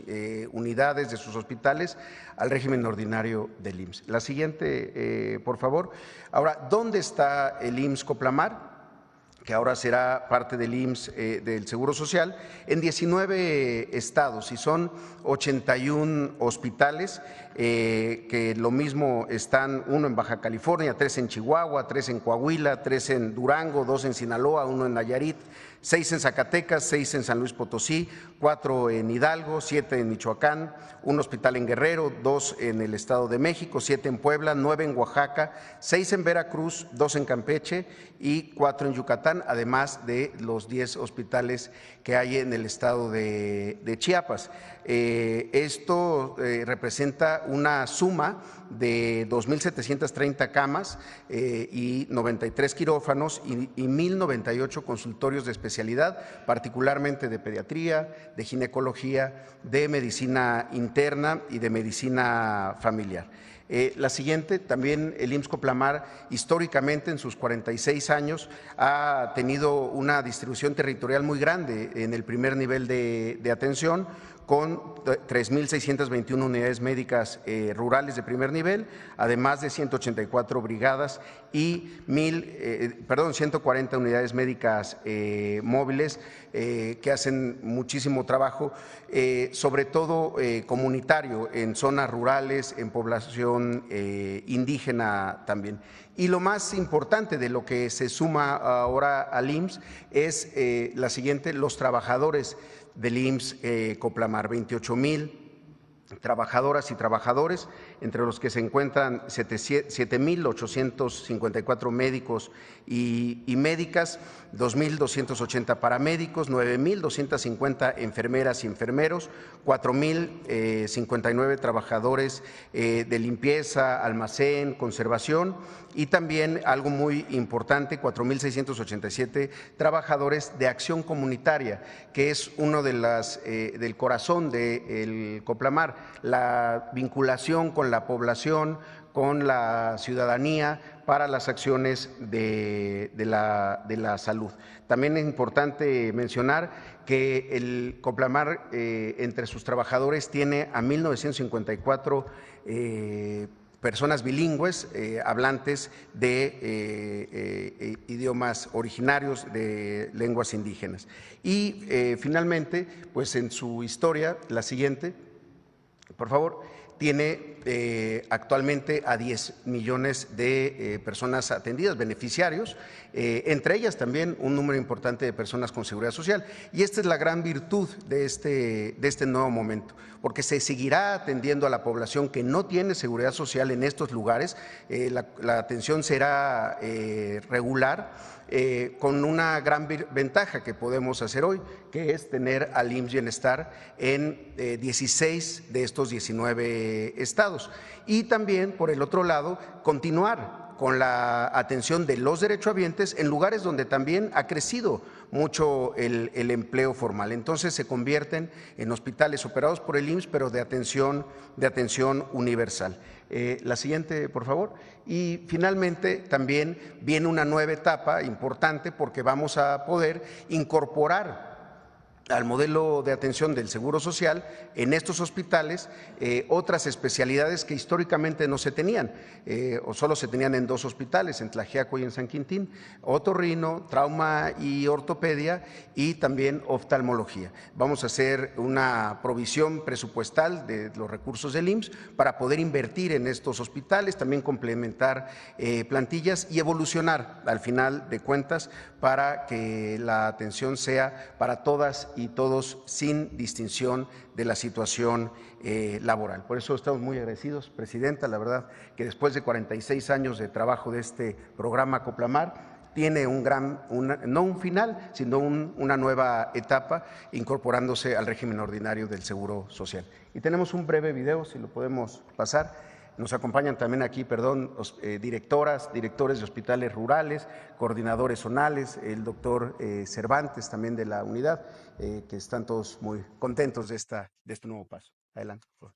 unidades, de sus hospitales, al régimen ordinario del IMSS. La siguiente, por favor. Ahora, ¿dónde está el IMSS-Coplamar? Que ahora será parte del IMSS, del Seguro Social, en 19 estados, y son 81 hospitales, que lo mismo están, 1 en Baja California, 3 en Chihuahua, 3 en Coahuila, 3 en Durango, 2 en Sinaloa, 1 en Nayarit, 6 en Zacatecas, 6 en San Luis Potosí, 4 en Hidalgo, 7 en Michoacán, 1 hospital en Guerrero, 2 en el Estado de México, 7 en Puebla, 9 en Oaxaca, 6 en Veracruz, 2 en Campeche y 4 en Yucatán, además de los 10 hospitales que hay en el estado de Chiapas. Esto representa una suma de 2.730 camas y 93 quirófanos y 1.098 consultorios de especialidad, particularmente de pediatría, de ginecología, de medicina interna y de medicina familiar. La siguiente, también el IMSS-Coplamar históricamente en sus 46 años ha tenido una distribución territorial muy grande en el primer nivel de atención, con 3.621 unidades médicas rurales de primer nivel, además de 184 brigadas y 140 unidades médicas móviles que hacen muchísimo trabajo, sobre todo comunitario, en zonas rurales, en población indígena también. Y lo más importante de lo que se suma ahora al IMSS es la siguiente: los trabajadores del IMSS Coplamar, 28,000 trabajadoras y trabajadores, entre los que se encuentran 7,854 médicos y médicas, 2,280 paramédicos, 9,250 enfermeras y enfermeros, 4,059 trabajadores de limpieza, almacén, conservación, y también algo muy importante, 4,687 trabajadores de acción comunitaria, que es uno de del corazón del Coplamar, la vinculación con la población, con la ciudadanía para las acciones de la salud. También es importante mencionar que el Coplamar entre sus trabajadores tiene a 1,954 personas bilingües, hablantes de idiomas originarios de lenguas indígenas. Y finalmente, pues en su historia, la siguiente, por favor, tiene actualmente a 10 millones de personas atendidas, beneficiarios, entre ellas también un número importante de personas con seguridad social. Y esta es la gran virtud de este nuevo momento, porque se seguirá atendiendo a la población que no tiene seguridad social en estos lugares. La atención será regular, con una gran ventaja que podemos hacer hoy, que es tener al IMSS Bienestar en 16 de estos 19 estados. Y también, por el otro lado, continuar con la atención de los derechohabientes en lugares donde también ha crecido mucho el empleo formal. Entonces se convierten en hospitales operados por el IMSS, pero de atención universal. La siguiente, por favor. Y finalmente también viene una nueva etapa importante, porque vamos a poder incorporar al modelo de atención del Seguro Social en estos hospitales otras especialidades que históricamente no se tenían o solo se tenían en 2 hospitales, en Tlaxiaco y en San Quintín: otorrino, trauma y ortopedia, y también oftalmología. Vamos a hacer una provisión presupuestal de los recursos del IMSS para poder invertir en estos hospitales, también complementar plantillas y evolucionar al final de cuentas para que la atención sea para todas y todos sin distinción de la situación laboral. Por eso estamos muy agradecidos, Presidenta. La verdad que después de 46 años de trabajo de este programa Coplamar, tiene no un final, sino una nueva etapa, incorporándose al régimen ordinario del Seguro Social. Y tenemos un breve video, si lo podemos pasar. Nos acompañan también aquí, directoras, directores de hospitales rurales, coordinadores zonales, el doctor Cervantes también de la unidad, que están todos muy contentos de este nuevo paso. Adelante, por favor.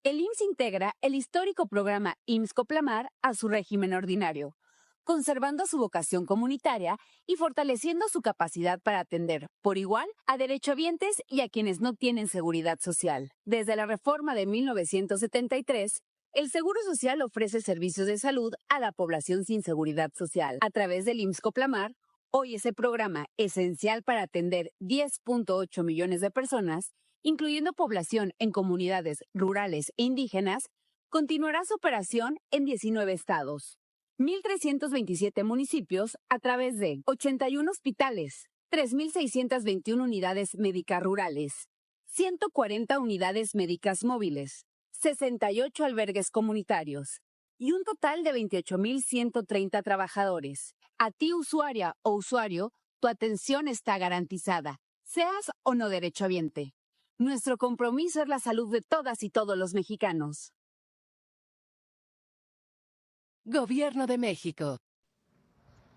El IMSS integra el histórico programa IMSS Coplamar a su régimen ordinario, conservando su vocación comunitaria y fortaleciendo su capacidad para atender por igual a derechohabientes y a quienes no tienen seguridad social. Desde la reforma de 1973, el Seguro Social ofrece servicios de salud a la población sin seguridad social. A través del IMSS Coplamar, hoy ese programa esencial para atender 10.8 millones de personas, incluyendo población en comunidades rurales e indígenas, continuará su operación en 19 estados. 1.327 municipios a través de 81 hospitales, 3.621 unidades médicas rurales, 140 unidades médicas móviles, 68 albergues comunitarios y un total de 28.130 trabajadores. A ti, usuaria o usuario, tu atención está garantizada, seas o no derechohabiente. Nuestro compromiso es la salud de todas y todos los mexicanos. Gobierno de México.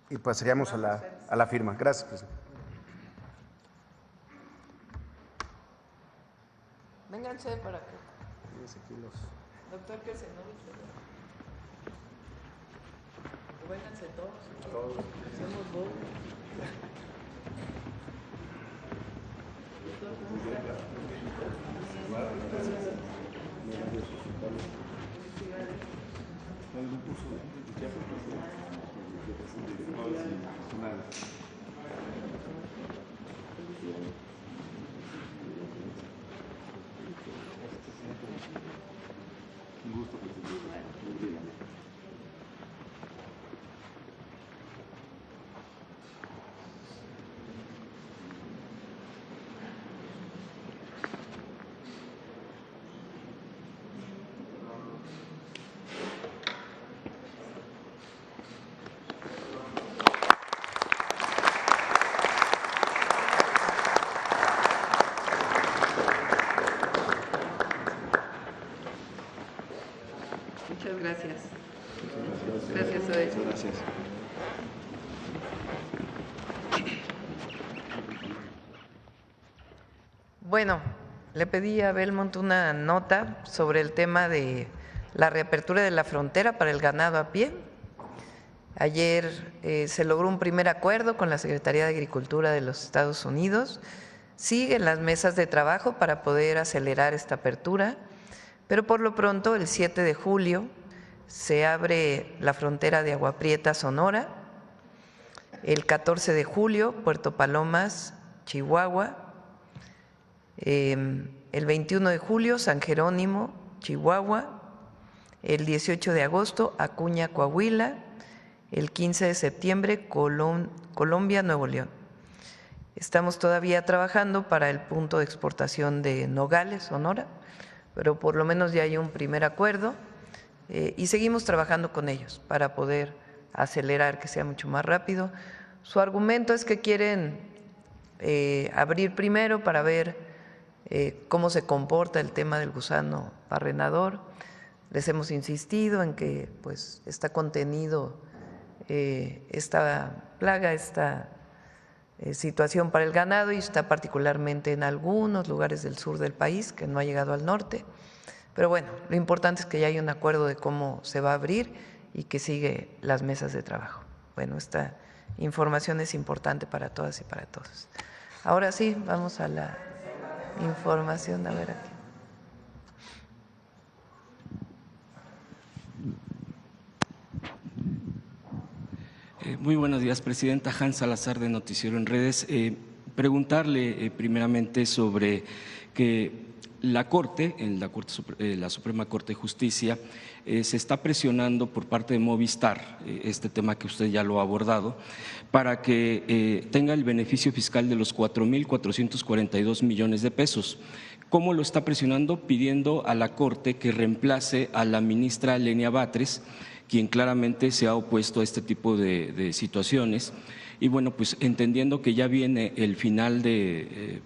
Y pasaríamos a la firma. Gracias, presidente. Vénganse para acá. Doctor Kersenovich. Vénganse todos. Hacemos dos. Un gusto, presidente. Muchas gracias. Gracias, Zoe. Gracias. Bueno, le pedí a Belmont una nota sobre el tema de la reapertura de la frontera para el ganado a pie. Ayer se logró un primer acuerdo con la Secretaría de Agricultura de los Estados Unidos. Siguen las mesas de trabajo para poder acelerar esta apertura, pero por lo pronto el 7 de julio se abre la frontera de Agua Prieta, Sonora. El 14 de julio, Puerto Palomas, Chihuahua. El 21 de julio, San Jerónimo, Chihuahua. El 18 de agosto, Acuña, Coahuila. El 15 de septiembre, Colombia, Nuevo León. Estamos todavía trabajando para el punto de exportación de Nogales, Sonora, pero por lo menos ya hay un primer acuerdo y seguimos trabajando con ellos para poder acelerar, que sea mucho más rápido. Su argumento es que quieren abrir primero para ver cómo se comporta el tema del gusano barrenador. Les hemos insistido en que pues está contenido esta plaga, esta situación para el ganado, y está particularmente en algunos lugares del sur del país, que no ha llegado al norte. Pero bueno, lo importante es que ya hay un acuerdo de cómo se va a abrir y que sigue las mesas de trabajo. Bueno, esta información es importante para todas y para todos. Ahora sí, vamos a la información, a ver aquí. Muy buenos días, Presidenta. Hans Salazar, de Noticiero en Redes. Preguntarle primeramente sobre que la Corte, la Suprema Corte de Justicia, se está presionando por parte de Movistar, este tema que usted ya lo ha abordado, para que tenga el beneficio fiscal de los 4.442 millones de pesos. ¿Cómo lo está presionando? Pidiendo a la Corte que reemplace a la ministra Lenia Batres, quien claramente se ha opuesto a este tipo de situaciones. Y bueno, pues entendiendo que ya viene el final de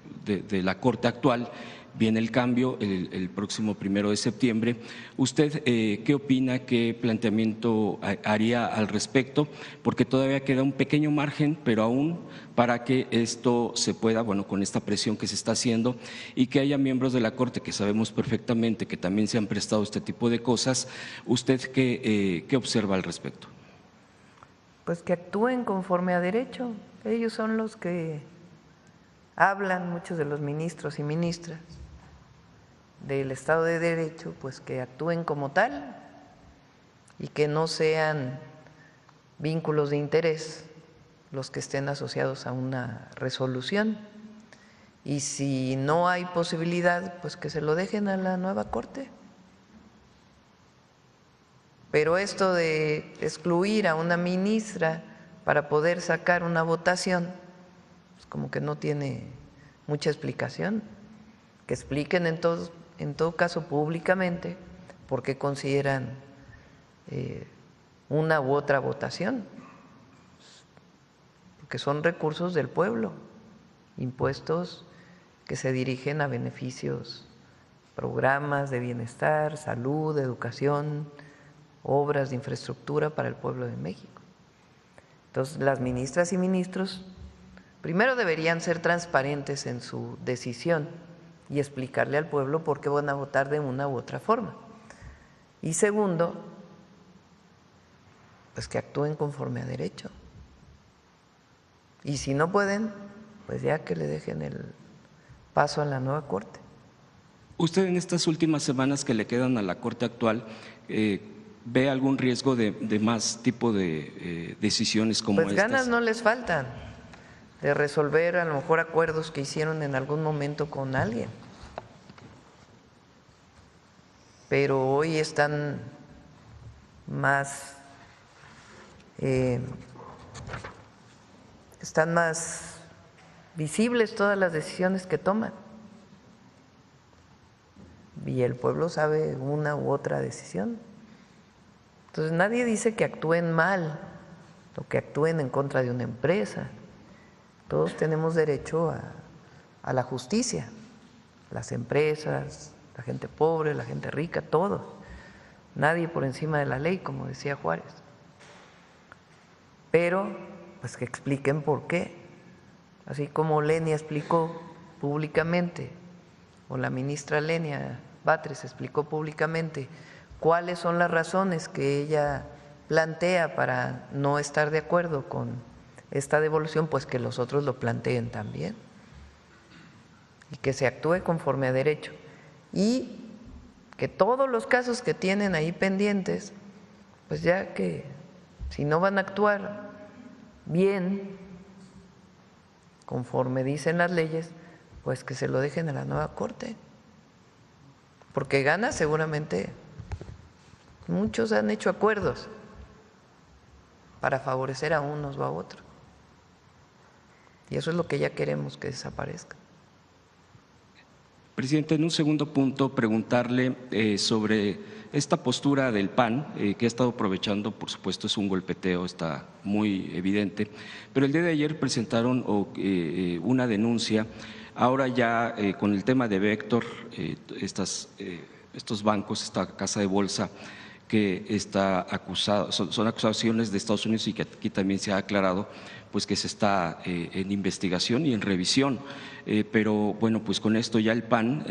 la Corte actual, viene el cambio el próximo 1 de septiembre. ¿Usted qué opina, qué planteamiento haría al respecto? Porque todavía queda un pequeño margen, pero aún para que esto se pueda, bueno, con esta presión que se está haciendo y que haya miembros de la Corte que sabemos perfectamente que también se han prestado este tipo de cosas, ¿usted qué observa al respecto? Pues que actúen conforme a derecho. Ellos son los que hablan, muchos de los ministros y ministras del Estado de Derecho, pues que actúen como tal y que no sean vínculos de interés los que estén asociados a una resolución. Y si no hay posibilidad, pues que se lo dejen a la nueva Corte. Pero esto de excluir a una ministra para poder sacar una votación, pues como que no tiene mucha explicación. Que expliquen en todo caso públicamente por qué consideran una u otra votación, porque son recursos del pueblo, impuestos que se dirigen a beneficios, programas de bienestar, salud, educación, obras de infraestructura para el pueblo de México. Entonces, las ministras y ministros primero deberían ser transparentes en su decisión y explicarle al pueblo por qué van a votar de una u otra forma. Y segundo, pues que actúen conforme a derecho. Y si no pueden, pues ya que le dejen el paso a la nueva Corte. Usted en estas últimas semanas que le quedan a la Corte actual, ¿ve algún riesgo de más tipo de decisiones como estas? Pues ganas no les faltan de resolver a lo mejor acuerdos que hicieron en algún momento con alguien. Pero hoy están más visibles todas las decisiones que toman. Y el pueblo sabe una u otra decisión. Entonces nadie dice que actúen mal o que actúen en contra de una empresa. Todos tenemos derecho a la justicia, las empresas, la gente pobre, la gente rica, todos. Nadie por encima de la ley, como decía Juárez. Pero, pues que expliquen por qué. Así como Lenia explicó públicamente, o la ministra Lenia Batres explicó públicamente cuáles son las razones que ella plantea para no estar de acuerdo con esta devolución, pues que los otros lo planteen también y que se actúe conforme a derecho y que todos los casos que tienen ahí pendientes, pues ya que si no van a actuar bien conforme dicen las leyes, pues que se lo dejen a la nueva Corte, porque gana seguramente. Muchos han hecho acuerdos para favorecer a unos o a otros. Y eso es lo que ya queremos que desaparezca. Presidente, en un segundo punto, preguntarle sobre esta postura del PAN, que ha estado aprovechando, por supuesto, es un golpeteo, está muy evidente, pero el día de ayer presentaron una denuncia, ahora ya con el tema de Vector, estos bancos, esta casa de bolsa, que está acusado, son acusaciones de Estados Unidos y que aquí también se ha aclarado, pues que se está en investigación y en revisión. Pero bueno, pues con esto ya el PAN,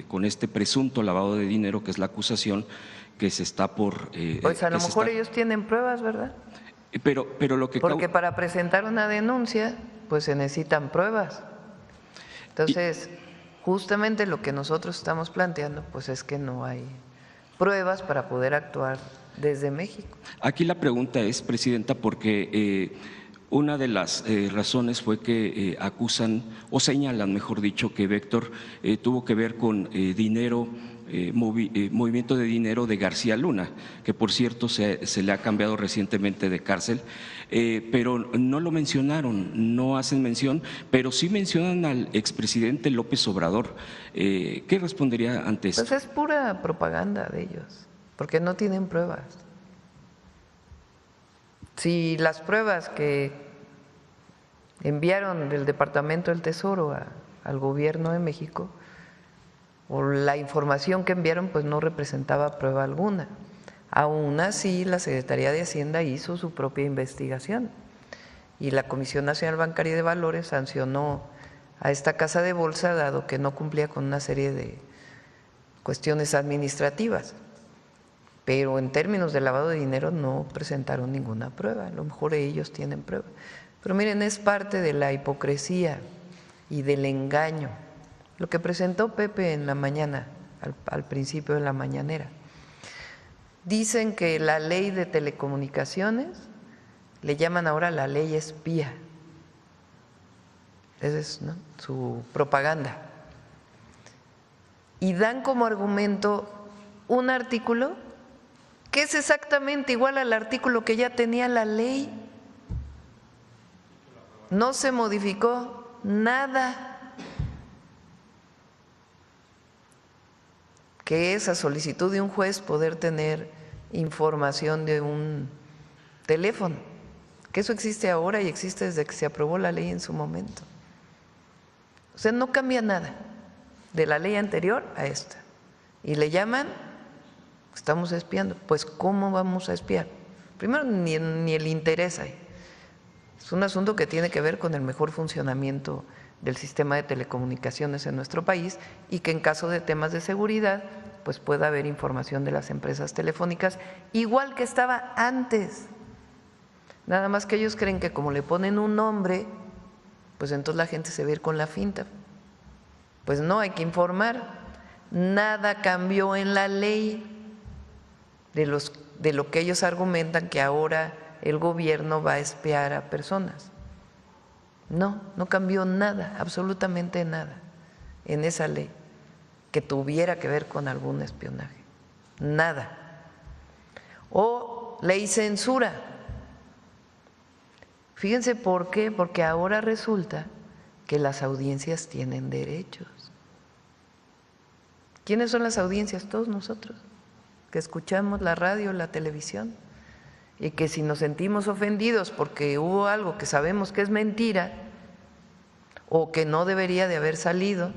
con este presunto lavado de dinero, que es la acusación, que se está por… pues a lo mejor ellos tienen pruebas, ¿verdad? Pero lo que… Porque para presentar una denuncia, pues se necesitan pruebas. Entonces, justamente lo que nosotros estamos planteando, pues es que no hay pruebas para poder actuar desde México. Aquí la pregunta es, Presidenta, porque una de las razones fue que acusan o señalan, mejor dicho, que Héctor tuvo que ver con dinero, movimiento de dinero de García Luna, que por cierto se le ha cambiado recientemente de cárcel, pero no lo mencionaron, no hacen mención, pero sí mencionan al expresidente López Obrador. ¿Qué respondería ante esto? Pues es pura propaganda de ellos, porque no tienen pruebas. Si las pruebas que enviaron del Departamento del Tesoro al gobierno de México, o la información que enviaron, pues no representaba prueba alguna. Aún así, la Secretaría de Hacienda hizo su propia investigación y la Comisión Nacional Bancaria de Valores sancionó a esta casa de bolsa dado que no cumplía con una serie de cuestiones administrativas. Pero en términos de lavado de dinero no presentaron ninguna prueba, a lo mejor ellos tienen prueba. Pero miren, es parte de la hipocresía y del engaño. Lo que presentó Pepe en la mañana, al principio de la mañanera. Dicen que la ley de telecomunicaciones le llaman ahora la ley espía. Esa es, ¿no?, su propaganda. Y dan como argumento un artículo que es exactamente igual al artículo que ya tenía la ley. No se modificó nada. Que es a solicitud de un juez poder tener información de un teléfono, que eso existe ahora y existe desde que se aprobó la ley en su momento. O sea, no cambia nada de la ley anterior a esta. Y le llaman, estamos espiando. Pues ¿cómo vamos a espiar? Primero, ni el interés hay. Es un asunto que tiene que ver con el mejor funcionamiento del sistema de telecomunicaciones en nuestro país y que en caso de temas de seguridad pues pueda haber información de las empresas telefónicas igual que estaba antes. Nada más que ellos creen que como le ponen un nombre, pues entonces la gente se va a ir con la finta. Pues no, hay que informar. Nada cambió en la ley de lo que ellos argumentan que ahora el gobierno va a espiar a personas. No, no cambió nada, absolutamente nada en esa ley que tuviera que ver con algún espionaje. Nada. O ley censura. Fíjense por qué, porque ahora resulta que las audiencias tienen derechos. ¿Quiénes son las audiencias? Todos nosotros, que escuchamos la radio, la televisión. Y que si nos sentimos ofendidos porque hubo algo que sabemos que es mentira o que no debería de haber salido,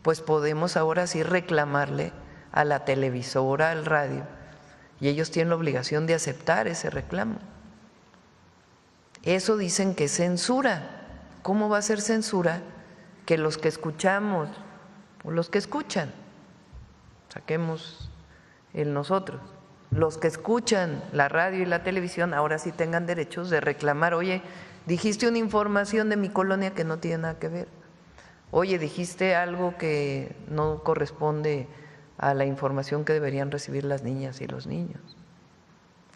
pues podemos ahora sí reclamarle a la televisora, al radio, y ellos tienen la obligación de aceptar ese reclamo. Eso dicen que es censura. ¿Cómo va a ser censura que los que escuchamos o los que escuchan, saquemos el nosotros, los que escuchan la radio y la televisión ahora sí tengan derechos de reclamar? Oye, dijiste una información de mi colonia que no tiene nada que ver. Oye, dijiste algo que no corresponde a la información que deberían recibir las niñas y los niños.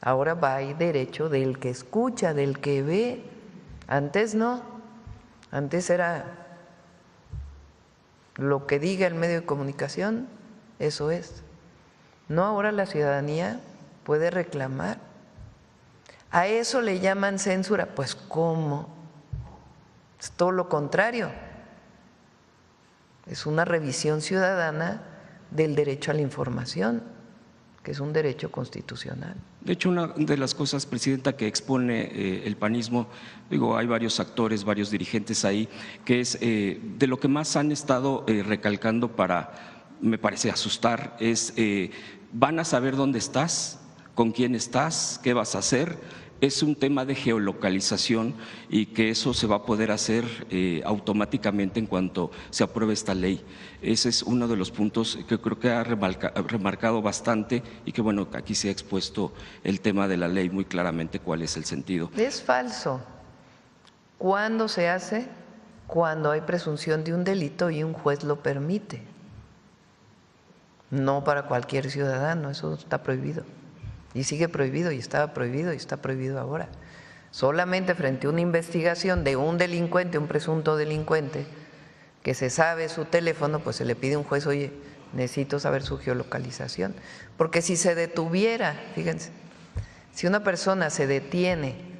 Ahora va a ir derecho del que escucha, del que ve. Antes no. Antes era lo que diga el medio de comunicación, eso es. No, ahora la ciudadanía puede reclamar. A eso le llaman censura. Pues ¿cómo? Es todo lo contrario. Es una revisión ciudadana del derecho a la información, que es un derecho constitucional. De hecho, una de las cosas, Presidenta, que expone el panismo, digo, hay varios actores, varios dirigentes ahí, que es de lo que más han estado recalcando para, me parece, asustar, es van a saber dónde estás, con quién estás, qué vas a hacer. Es un tema de geolocalización y que eso se va a poder hacer automáticamente en cuanto se apruebe esta ley. Ese es uno de los puntos que creo que ha remarcado bastante y que bueno, aquí se ha expuesto el tema de la ley muy claramente cuál es el sentido. Es falso. ¿Cuándo se hace? cuando hay presunción de un delito y un juez lo permite. No para cualquier ciudadano, eso está prohibido. Y sigue prohibido, y estaba prohibido, y está prohibido ahora. Solamente frente a una investigación de un delincuente, un presunto delincuente, que se sabe su teléfono, pues se le pide a un juez, oye, necesito saber su geolocalización. Porque si se detuviera, fíjense, si una persona se detiene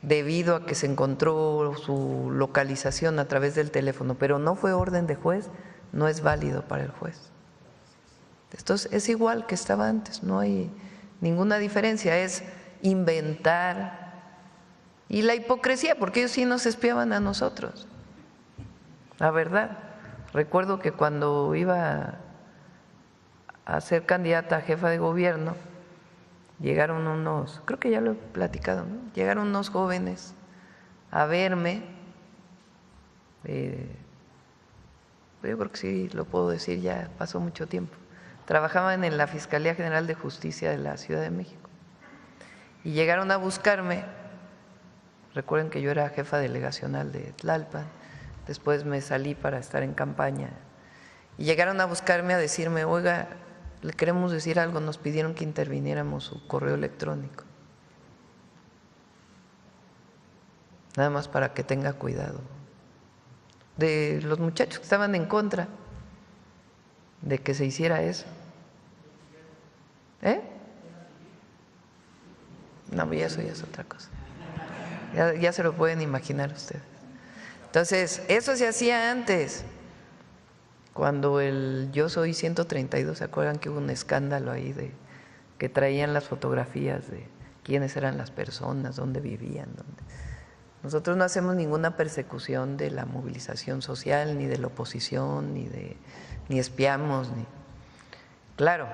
debido a que se encontró su localización a través del teléfono, pero no fue orden de juez, no es válido para el juez. Esto es igual que estaba antes, no hay ninguna diferencia, es inventar. Y la hipocresía, porque ellos sí nos espiaban a nosotros, la verdad. Recuerdo que cuando iba a ser candidata a jefa de gobierno, llegaron unos, creo que ya lo he platicado, ¿no? Llegaron unos jóvenes a verme, yo creo que sí lo puedo decir, ya pasó mucho tiempo. Trabajaban en la Fiscalía General de Justicia de la Ciudad de México y llegaron a buscarme. Recuerden que yo era jefa delegacional de Tlalpan, después me salí para estar en campaña y llegaron a buscarme a decirme, oiga, le queremos decir algo, nos pidieron que interviniéramos su correo electrónico, nada más para que tenga cuidado de los muchachos que estaban en contra de que se hiciera eso. No, eso ya es otra cosa. Ya se lo pueden imaginar ustedes. Entonces, eso se hacía antes. Cuando el Yo Soy 132, ¿se acuerdan que hubo un escándalo ahí de que traían las fotografías de quiénes eran las personas, dónde vivían? Nosotros no hacemos ninguna persecución de la movilización social, ni de la oposición, ni espiamos, Claro,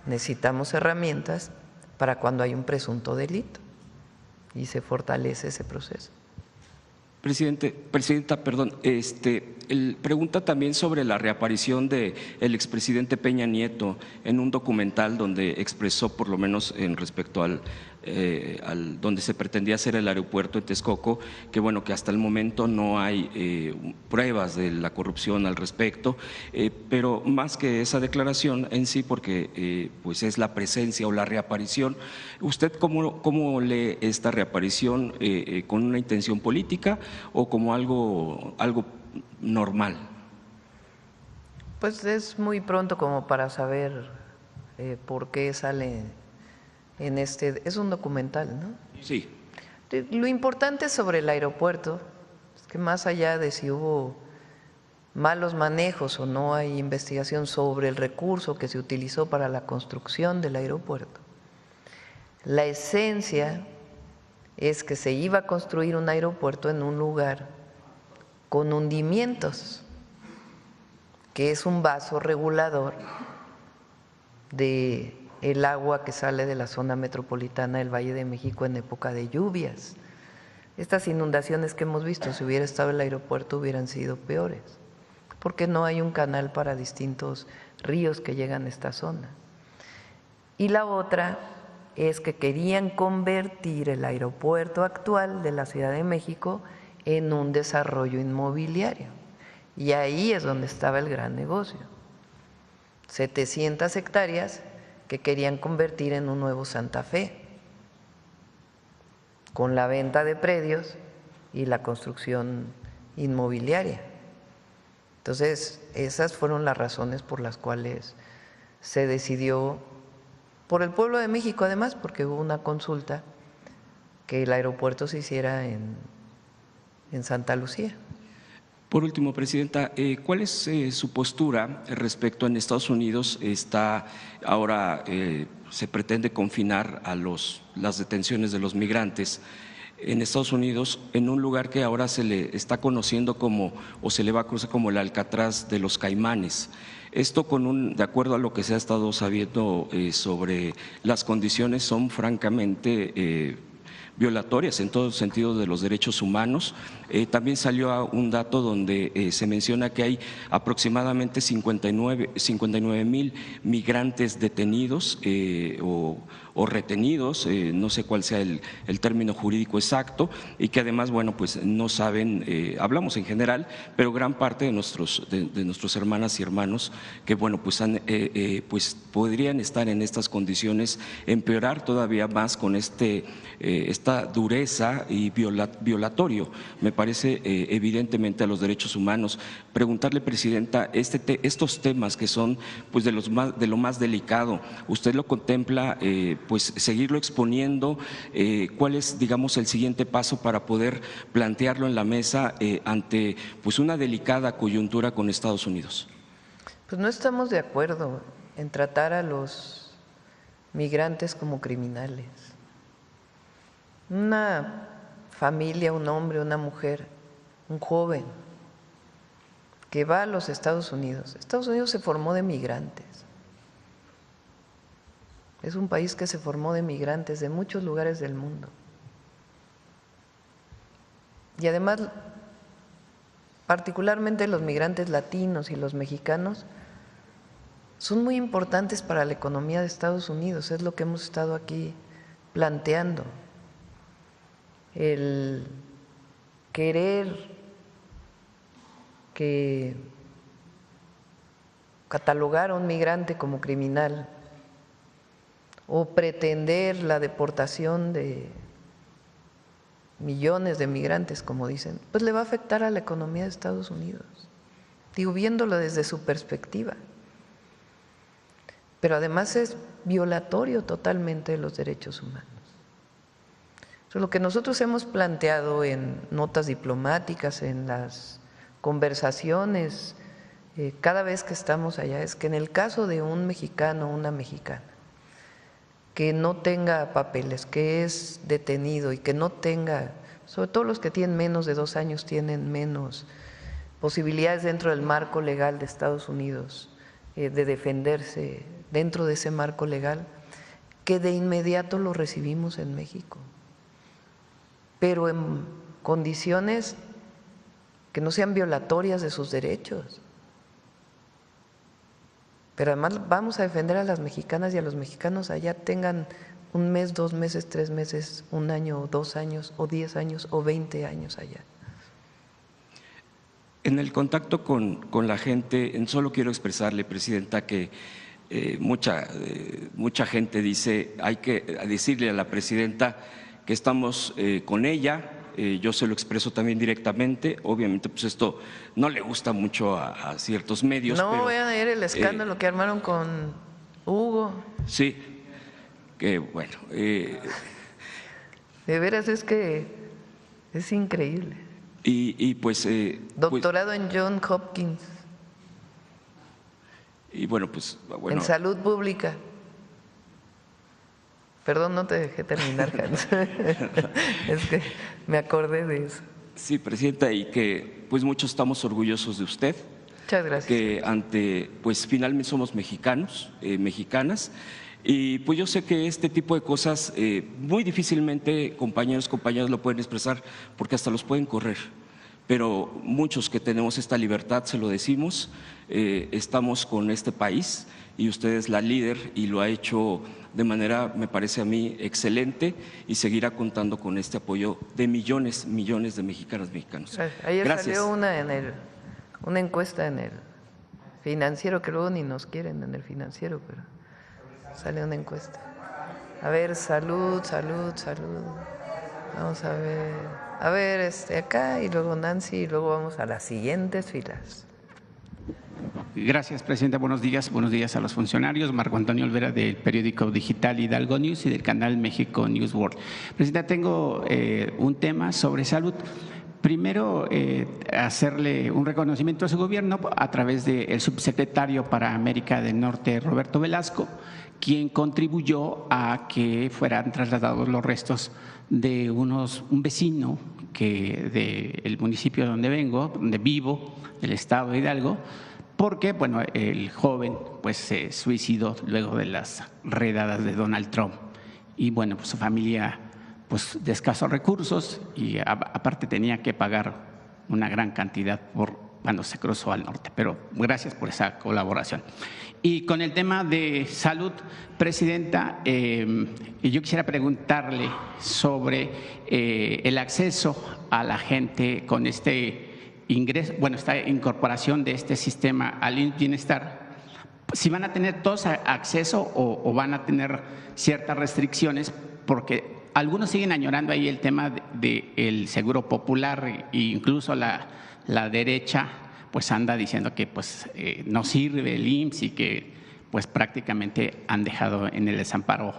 necesitamos herramientas para cuando hay un presunto delito y se fortalece ese proceso. Presidenta, perdón, pregunta también sobre la reaparición del expresidente Peña Nieto en un documental donde expresó, por lo menos en respecto al donde se pretendía hacer el aeropuerto en Texcoco, que bueno, que hasta el momento no hay pruebas de la corrupción al respecto, pero más que esa declaración en sí, porque pues es la presencia o la reaparición, ¿usted cómo lee esta reaparición? ¿Con una intención política o como algo normal? Pues es muy pronto como para saber por qué sale en es un documental, ¿no? Sí. Lo importante sobre el aeropuerto es que más allá de si hubo malos manejos o no hay investigación sobre el recurso que se utilizó para la construcción del aeropuerto, la esencia es que se iba a construir un aeropuerto en un lugar con hundimientos, que es un vaso regulador de el agua que sale de la zona metropolitana del Valle de México en época de lluvias. Estas inundaciones que hemos visto, si hubiera estado el aeropuerto, hubieran sido peores, porque no hay un canal para distintos ríos que llegan a esta zona. Y la otra es que querían convertir el aeropuerto actual de la Ciudad de México en un desarrollo inmobiliario. Y ahí es donde estaba el gran negocio. 700 hectáreas que querían convertir en un nuevo Santa Fe, con la venta de predios y la construcción inmobiliaria. Entonces, esas fueron las razones por las cuales se decidió, por el pueblo de México además, porque hubo una consulta, que el aeropuerto se hiciera en Santa Lucía. Por último, Presidenta, ¿cuál es su postura respecto en Estados Unidos? Está ahora se pretende confinar a las detenciones de los migrantes en Estados Unidos en un lugar que ahora se le está conociendo como, o se le va a conocer como el Alcatraz de los Caimanes. Esto de acuerdo a lo que se ha estado sabiendo sobre las condiciones, son francamente violatorias en todo sentido de los derechos humanos. También salió un dato donde se menciona que hay aproximadamente 59,000 migrantes detenidos o o retenidos, no sé cuál sea el término jurídico exacto, y que además, bueno, pues no saben, hablamos en general, pero gran parte de nuestros hermanas y hermanos que, bueno, pues, pues podrían estar en estas condiciones, empeorar todavía más con esta dureza y violatorio, me parece, evidentemente, a los derechos humanos. Preguntarle, Presidenta, estos temas que son pues de lo más delicado, ¿usted lo contempla pues seguirlo exponiendo? ¿Cuál es, digamos, el siguiente paso para poder plantearlo en la mesa ante pues una delicada coyuntura con Estados Unidos? Pues no estamos de acuerdo en tratar a los migrantes como criminales. Una familia, un hombre, una mujer, un joven que va a los Estados Unidos. Estados Unidos se formó de migrantes. Es un país que se formó de migrantes de muchos lugares del mundo. Y además, particularmente los migrantes latinos y los mexicanos son muy importantes para la economía de Estados Unidos. Es lo que hemos estado aquí planteando. El querer que catalogar a un migrante como criminal o pretender la deportación de millones de migrantes, como dicen, pues le va a afectar a la economía de Estados Unidos. Digo, viéndolo desde su perspectiva. Pero además es violatorio totalmente de los derechos humanos. Entonces, lo que nosotros hemos planteado en notas diplomáticas, en las conversaciones, cada vez que estamos allá, es que en el caso de un mexicano o una mexicana que no tenga papeles, que es detenido y que no tenga, sobre todo los que tienen menos de 2 años, tienen menos posibilidades dentro del marco legal de Estados Unidos de defenderse dentro de ese marco legal, que de inmediato lo recibimos en México, pero en condiciones que no sean violatorias de sus derechos. Pero además vamos a defender a las mexicanas y a los mexicanos allá, tengan 1 mes, 2 meses, 3 meses, 1 año, o 2 años, o 10 años, o 20 años allá. En el contacto con la gente, solo quiero expresarle, Presidenta, que mucha gente dice, hay que decirle a la Presidenta que estamos con ella. Yo se lo expreso también directamente. Obviamente, pues esto no le gusta mucho a ciertos medios. No pero, voy a ver el escándalo que armaron con Hugo. Sí, que bueno. De veras es que es increíble. Y pues… doctorado en John Hopkins. Y bueno, pues… Bueno, en salud pública. Perdón, no te dejé terminar, Hans. Es que me acordé de eso. Sí, Presidenta, y que pues muchos estamos orgullosos de usted. Muchas gracias. Que pues finalmente somos mexicanos, mexicanas, y pues yo sé que este tipo de cosas muy difícilmente compañeros lo pueden expresar porque hasta los pueden correr. Pero muchos que tenemos esta libertad, se lo decimos, estamos con este país y usted es la líder y lo ha hecho de manera, me parece a mí, excelente y seguirá contando con este apoyo de millones de mexicanas, mexicanos. Ayer Gracias. Salió una encuesta en el Financiero, que luego ni nos quieren en el Financiero, pero salió una encuesta. A ver, salud. Vamos a ver. A ver, acá y luego Nancy y luego vamos a las siguientes filas. Gracias, Presidenta. Buenos días a los funcionarios. Marco Antonio Olvera, del periódico digital Hidalgo News y del canal México News World. Presidenta, tengo un tema sobre salud. Primero, hacerle un reconocimiento a su gobierno a través del subsecretario para América del Norte, Roberto Velasco, quien contribuyó a que fueran trasladados los restos de un vecino del municipio donde vivo, del estado de Hidalgo, porque bueno, el joven pues se suicidó luego de las redadas de Donald Trump y bueno, pues su familia pues de escasos recursos y aparte tenía que pagar una gran cantidad por cuando se cruzó al norte. Pero gracias por esa colaboración. Y con el tema de salud, Presidenta, yo quisiera preguntarle sobre el acceso a la gente con este ingreso, bueno, esta incorporación de este sistema al IMSS Bienestar. Si van a tener todos acceso o van a tener ciertas restricciones, porque algunos siguen añorando ahí el tema del seguro popular e incluso la derecha pues anda diciendo que pues no sirve el IMSS y que pues prácticamente han dejado en el desamparo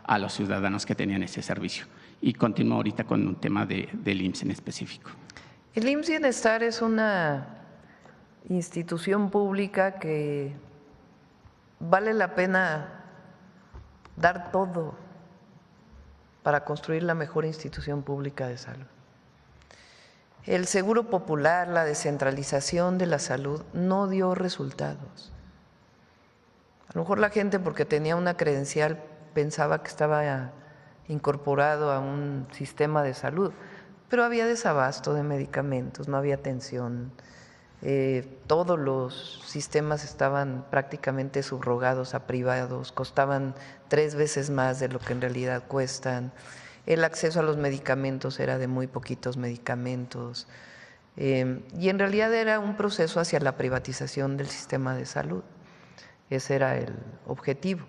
a los ciudadanos que tenían ese servicio. Y continúo ahorita con un tema del IMSS en específico. El IMSS Bienestar es una institución pública que vale la pena dar todo para construir la mejor institución pública de salud. El seguro popular, la descentralización de la salud no dio resultados. A lo mejor la gente, porque tenía una credencial, pensaba que estaba incorporado a un sistema de salud, pero había desabasto de medicamentos, no había atención. Todos los sistemas estaban prácticamente subrogados a privados, costaban 3 veces más de lo que en realidad cuestan. El acceso a los medicamentos era de muy poquitos medicamentos y en realidad era un proceso hacia la privatización del sistema de salud. Ese era el objetivo.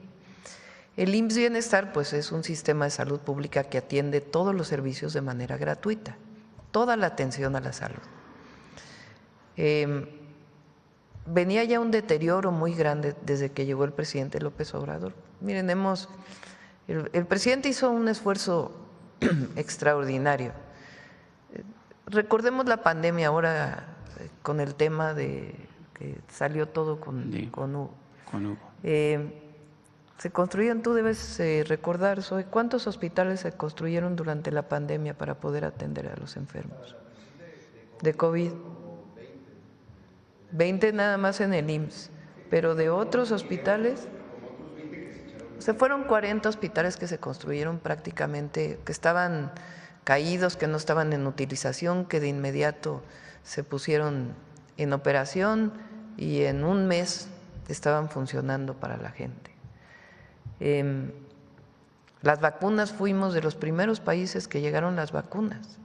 El IMSS Bienestar pues es un sistema de salud pública que atiende todos los servicios de manera gratuita, toda la atención a la salud. Venía ya un deterioro muy grande desde que llegó el presidente López Obrador. Miren, el presidente hizo un esfuerzo extraordinario. Recordemos la pandemia ahora con el tema de que salió todo con Hugo. Se construyeron, tú debes recordar, Zoe, ¿cuántos hospitales se construyeron durante la pandemia para poder atender a los enfermos de COVID? 20 nada más en el IMSS, pero de otros hospitales, se fueron 40 hospitales que se construyeron prácticamente, que estaban caídos, que no estaban en utilización, que de inmediato se pusieron en operación y en un mes estaban funcionando para la gente. Las vacunas, fuimos de los primeros países que llegaron las vacunas,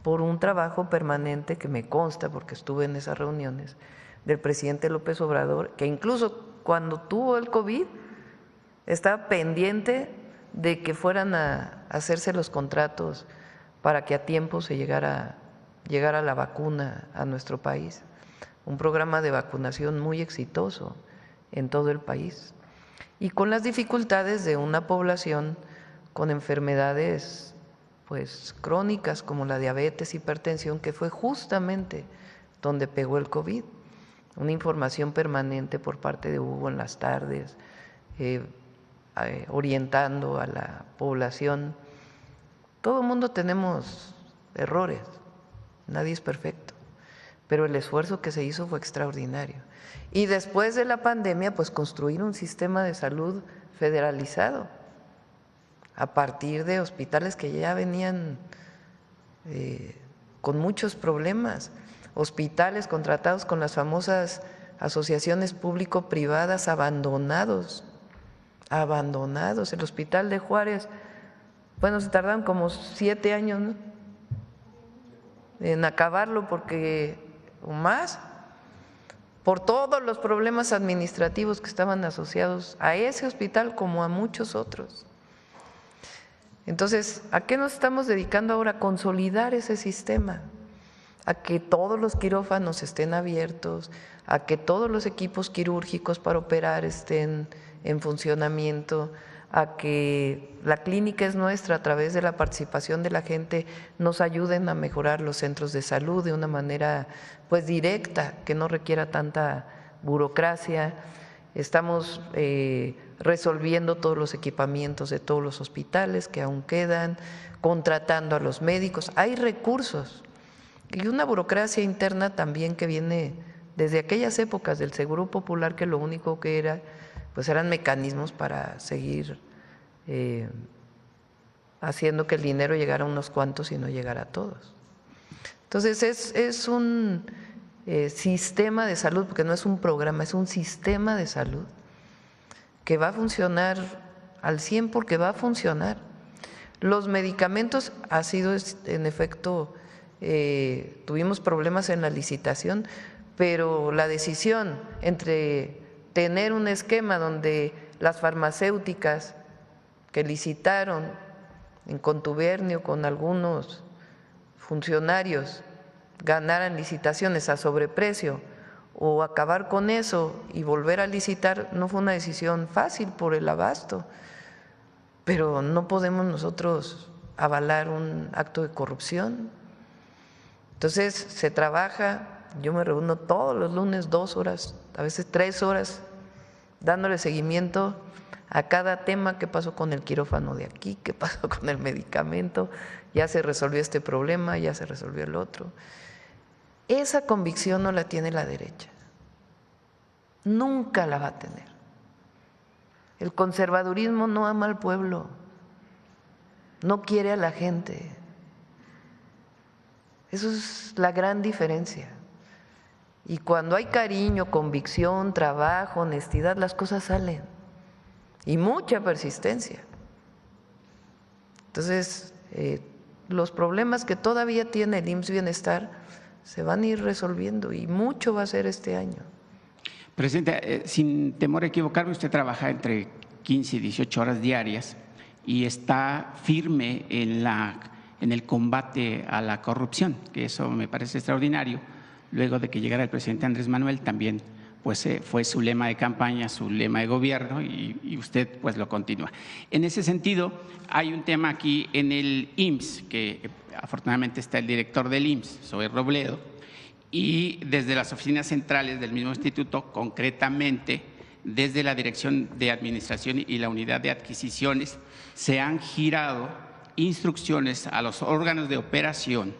por un trabajo permanente que me consta, porque estuve en esas reuniones, del presidente López Obrador, que incluso cuando tuvo el COVID estaba pendiente de que fueran a hacerse los contratos para que a tiempo se llegara la vacuna a nuestro país. Un programa de vacunación muy exitoso en todo el país y con las dificultades de una población con enfermedades pues crónicas como la diabetes, hipertensión, que fue justamente donde pegó el COVID. Una información permanente por parte de Hugo en las tardes, orientando a la población. Todo el mundo tenemos errores, nadie es perfecto, pero el esfuerzo que se hizo fue extraordinario. Y después de la pandemia, pues construir un sistema de salud federalizado a partir de hospitales que ya venían con muchos problemas, hospitales contratados con las famosas asociaciones público-privadas abandonados. El hospital de Juárez, bueno, se tardaron como 7 años, ¿no?, en acabarlo, porque o más, por todos los problemas administrativos que estaban asociados a ese hospital como a muchos otros. Entonces, ¿a qué nos estamos dedicando ahora? A consolidar ese sistema, a que todos los quirófanos estén abiertos, a que todos los equipos quirúrgicos para operar estén en funcionamiento, a que la clínica es nuestra, a través de la participación de la gente nos ayuden a mejorar los centros de salud de una manera pues directa, que no requiera tanta burocracia. Estamos resolviendo todos los equipamientos de todos los hospitales que aún quedan, contratando a los médicos. Hay recursos y una burocracia interna también que viene desde aquellas épocas del Seguro Popular, que lo único que era pues eran mecanismos para seguir haciendo que el dinero llegara a unos cuantos y no llegara a todos. Entonces es un sistema de salud, porque no es un programa, es un sistema de salud que va a funcionar al 100 porque va a funcionar. Los medicamentos ha sido, en efecto, tuvimos problemas en la licitación, pero la decisión entre tener un esquema donde las farmacéuticas que licitaron en contubernio con algunos funcionarios ganaran licitaciones a sobreprecio o acabar con eso y volver a licitar, no fue una decisión fácil por el abasto, pero no podemos nosotros avalar un acto de corrupción. Entonces se trabaja, yo me reúno todos los lunes 2 horas, a veces 3 horas, dándole seguimiento a cada tema, qué pasó con el quirófano de aquí, qué pasó con el medicamento, ya se resolvió este problema, ya se resolvió el otro. Esa convicción no la tiene la derecha, nunca la va a tener. El conservadurismo no ama al pueblo, no quiere a la gente. Eso es la gran diferencia. Y cuando hay cariño, convicción, trabajo, honestidad, las cosas salen. Y mucha persistencia. Entonces, los problemas que todavía tiene el IMSS Bienestar se van a ir resolviendo y mucho va a ser este año. Presidente, sin temor a equivocarme, usted trabaja entre 15 y 18 horas diarias y está firme en el combate a la corrupción, que eso me parece extraordinario. Luego de que llegara el presidente Andrés Manuel, también pues, fue su lema de campaña, su lema de gobierno y usted pues lo continúa. En ese sentido, hay un tema aquí en el IMSS, que afortunadamente está el director del IMSS, Zoe Robledo, y desde las oficinas centrales del mismo instituto, concretamente desde la Dirección de Administración y la Unidad de Adquisiciones, se han girado instrucciones a los órganos de operación,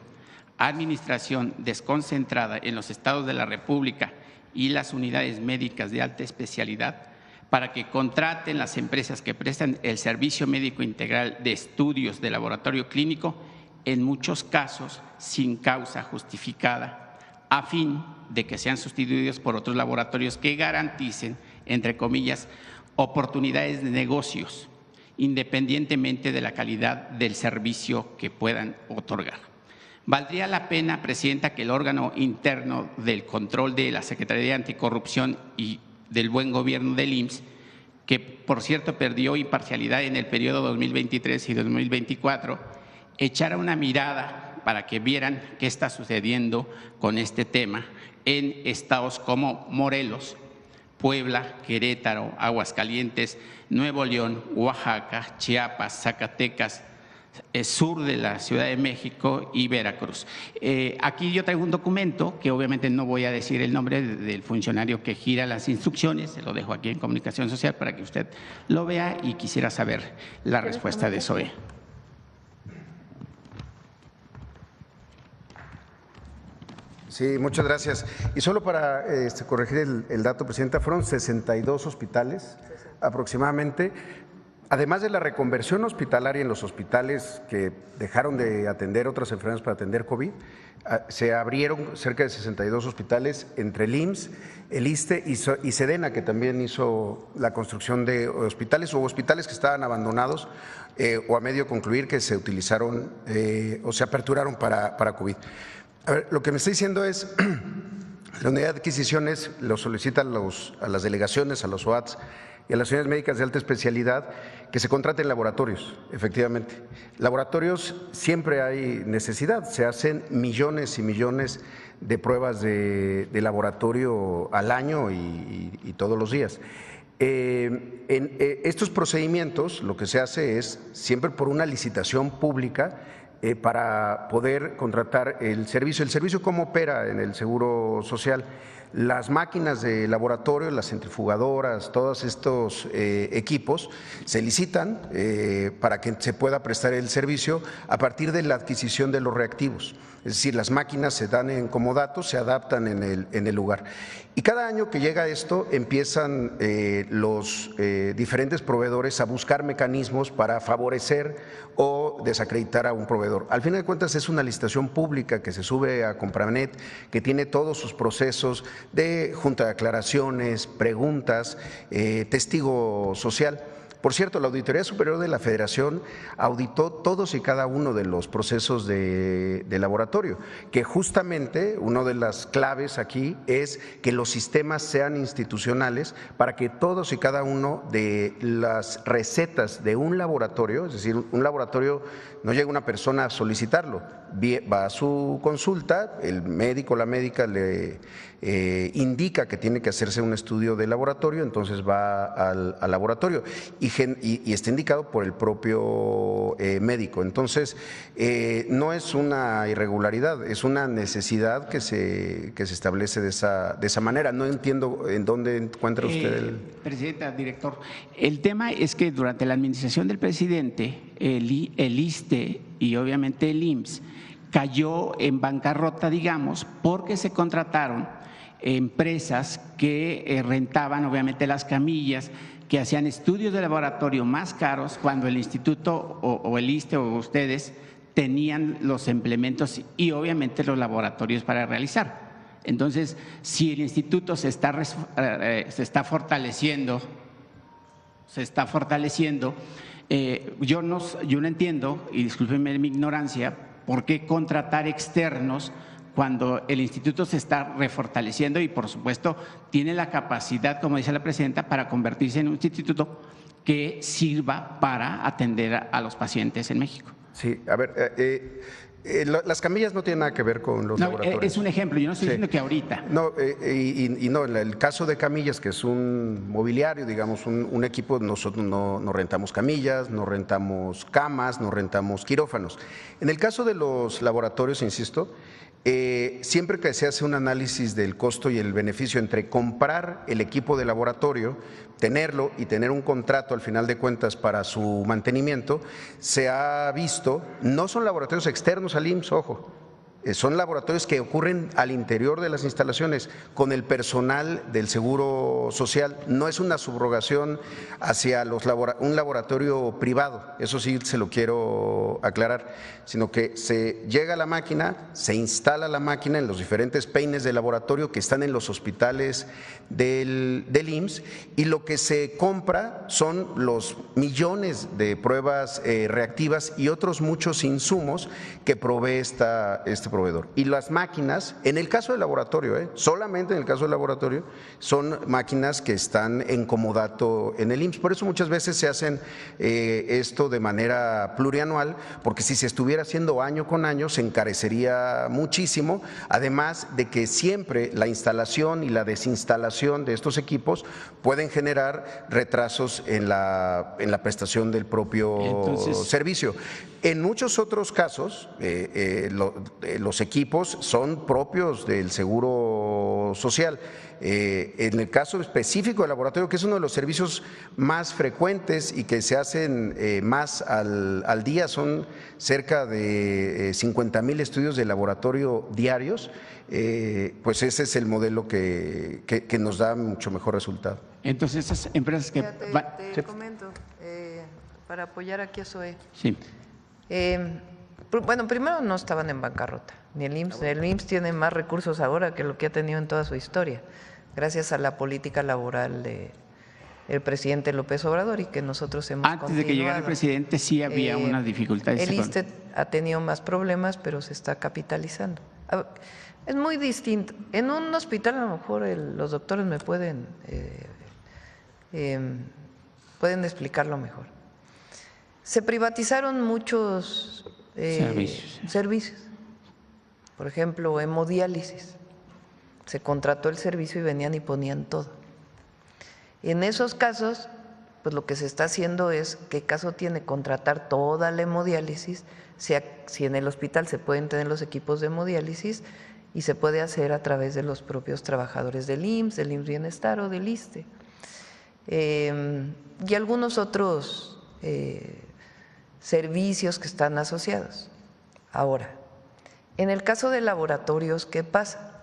administración desconcentrada en los estados de la República y las unidades médicas de alta especialidad para que contraten las empresas que prestan el servicio médico integral de estudios de laboratorio clínico, en muchos casos sin causa justificada, a fin de que sean sustituidos por otros laboratorios que garanticen, entre comillas, oportunidades de negocios, independientemente de la calidad del servicio que puedan otorgar. Valdría la pena, Presidenta, que el órgano interno del control de la Secretaría de Anticorrupción y del Buen Gobierno del IMSS, que por cierto perdió imparcialidad en el periodo 2023 y 2024, echara una mirada para que vieran qué está sucediendo con este tema en estados como Morelos, Puebla, Querétaro, Aguascalientes, Nuevo León, Oaxaca, Chiapas, Zacatecas, sur de la Ciudad de México y Veracruz. Aquí yo traigo un documento que obviamente no voy a decir el nombre del funcionario que gira las instrucciones, se lo dejo aquí en Comunicación Social para que usted lo vea y quisiera saber la respuesta de Zoe. Sí, muchas gracias. Y solo para corregir el dato, Presidenta, fueron 62 hospitales aproximadamente. Además de la reconversión hospitalaria en los hospitales que dejaron de atender otras enfermedades para atender COVID, se abrieron cerca de 62 hospitales entre el IMSS, el ISSSTE y SEDENA, que también hizo la construcción de hospitales o hospitales que estaban abandonados o a medio concluir, que se utilizaron o se aperturaron para COVID. A ver, lo que me está diciendo es, la unidad de adquisiciones lo solicitan a las delegaciones, a los OATS y a las unidades médicas de alta especialidad que se contraten laboratorios, efectivamente. Laboratorios siempre hay necesidad, se hacen millones y millones de pruebas de laboratorio al año y todos los días. En estos procedimientos lo que se hace es siempre por una licitación pública para poder contratar el servicio. ¿El servicio cómo opera en el Seguro Social? Las máquinas de laboratorio, las centrifugadoras, todos estos equipos se licitan para que se pueda prestar el servicio a partir de la adquisición de los reactivos. Es decir, las máquinas se dan en comodatos, se adaptan en el lugar. Y cada año que llega esto, empiezan los diferentes proveedores a buscar mecanismos para favorecer o desacreditar a un proveedor. Al final de cuentas es una licitación pública que se sube a Compranet, que tiene todos sus procesos de junta de aclaraciones, preguntas, testigo social. Por cierto, la Auditoría Superior de la Federación auditó todos y cada uno de los procesos de laboratorio, que justamente una de las claves aquí es que los sistemas sean institucionales para que todos y cada uno de las recetas de un laboratorio, es decir, un laboratorio no llega una persona a solicitarlo, va a su consulta, el médico o la médica le indica que tiene que hacerse un estudio de laboratorio, entonces va al laboratorio y está indicado por el propio médico. Entonces, no es una irregularidad, es una necesidad que se establece de esa manera. No entiendo en dónde encuentra usted el… Presidenta, director, el tema es que durante la administración del presidente, el ISSSTE y obviamente el IMSS cayó en bancarrota, digamos, porque se contrataron empresas que rentaban obviamente las camillas, que hacían estudios de laboratorio más caros cuando el instituto o el ISSSTE o ustedes tenían los implementos y obviamente los laboratorios para realizar. Entonces, si el instituto se está fortaleciendo, yo no entiendo, y discúlpenme mi ignorancia, por qué contratar externos cuando el instituto se está refortaleciendo y, por supuesto, tiene la capacidad, como dice la presidenta, para convertirse en un instituto que sirva para atender a los pacientes en México. Sí, a ver, las camillas no tienen nada que ver con los laboratorios. Es un ejemplo, yo no estoy diciendo que ahorita. No, y no, en el caso de camillas, que es un mobiliario, digamos, un equipo, nosotros no rentamos camillas, no rentamos camas, no rentamos quirófanos. En el caso de los laboratorios, insisto, siempre que se hace un análisis del costo y el beneficio entre comprar el equipo de laboratorio, tenerlo y tener un contrato al final de cuentas para su mantenimiento, se ha visto, no son laboratorios externos al IMSS, ojo, son laboratorios que ocurren al interior de las instalaciones con el personal del Seguro Social. No es una subrogación hacia un laboratorio privado, eso sí se lo quiero aclarar, sino que se llega a la máquina, se instala la máquina en los diferentes peines de laboratorio que están en los hospitales del IMSS y lo que se compra son los millones de pruebas reactivas y otros muchos insumos que provee este proveedor. Y las máquinas, en el caso del laboratorio, solamente en el caso del laboratorio, son máquinas que están en comodato en el IMSS. Por eso muchas veces se hacen esto de manera plurianual, porque si se estuviera haciendo año con año se encarecería muchísimo, además de que siempre la instalación y la desinstalación de estos equipos pueden generar retrasos en la prestación del propio servicio. En muchos otros casos, los equipos son propios del Seguro Social. En el caso específico del laboratorio, que es uno de los servicios más frecuentes y que se hacen más al día, son cerca de 50,000 estudios de laboratorio diarios, pues ese es el modelo que nos da mucho mejor resultado. Entonces, esas empresas que… Te comento, para apoyar aquí a Zoe. Sí. Bueno, primero no estaban en bancarrota, ni el IMSS. El IMSS tiene más recursos ahora que lo que ha tenido en toda su historia, gracias a la política laboral del presidente López Obrador y que nosotros hemos Antes de que llegara el presidente sí había unas dificultades. El ISSSTE ha tenido más problemas, pero se está capitalizando. Es muy distinto. En un hospital a lo mejor los doctores me pueden explicarlo mejor. Se privatizaron muchos servicios. Por ejemplo, hemodiálisis. Se contrató el servicio y venían y ponían todo. En esos casos, pues lo que se está haciendo es, ¿qué caso tiene contratar toda la hemodiálisis? Si en el hospital se pueden tener los equipos de hemodiálisis y se puede hacer a través de los propios trabajadores del IMSS, del IMSS Bienestar o del ISSSTE. Y algunos otros servicios que están asociados. Ahora, en el caso de laboratorios, ¿qué pasa?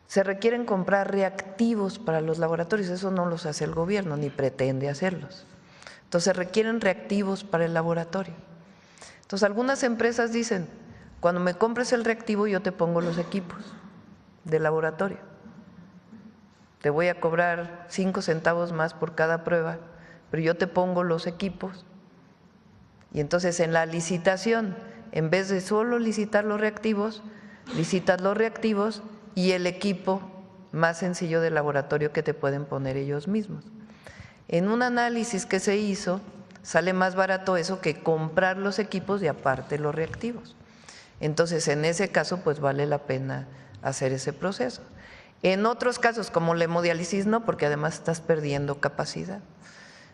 Se requieren comprar reactivos para los laboratorios, eso no los hace el gobierno, ni pretende hacerlos. Entonces requieren reactivos para el laboratorio. Entonces algunas empresas dicen, cuando me compres el reactivo yo te pongo los equipos de laboratorio. Te voy a cobrar 5 centavos más por cada prueba, pero yo te pongo los equipos. Y entonces en la licitación, en vez de solo licitar los reactivos, licitas los reactivos y el equipo más sencillo de laboratorio que te pueden poner ellos mismos. En un análisis que se hizo, sale más barato eso que comprar los equipos y aparte los reactivos. Entonces, en ese caso, pues vale la pena hacer ese proceso. En otros casos, como la hemodiálisis, no, porque además estás perdiendo capacidad.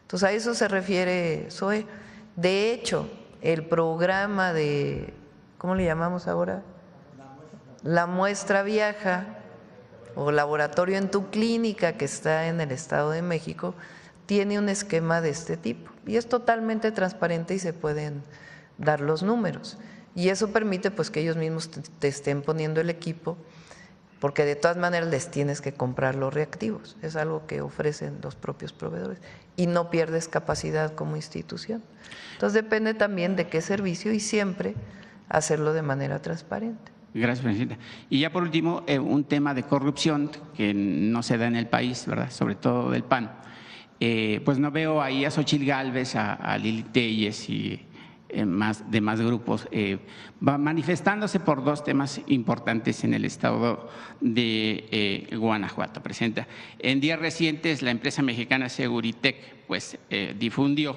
Entonces, a eso se refiere Zoe. De hecho, el programa de, ¿cómo le llamamos ahora? La muestra viaja o laboratorio en tu clínica, que está en el Estado de México, tiene un esquema de este tipo y es totalmente transparente y se pueden dar los números. Y eso permite pues que ellos mismos te estén poniendo el equipo, porque de todas maneras les tienes que comprar los reactivos. Es algo que ofrecen los propios proveedores y no pierdes capacidad como institución. Entonces depende también de qué servicio y siempre hacerlo de manera transparente. Gracias, presidenta. Y ya por último, un tema de corrupción que no se da en el país, ¿verdad? Sobre todo del PAN. Pues no veo ahí a Xochitl Gálvez, a Lili Telles y más grupos manifestándose por 2 temas importantes en el estado de Guanajuato. Presidenta, en días recientes la empresa mexicana Seguritech pues difundió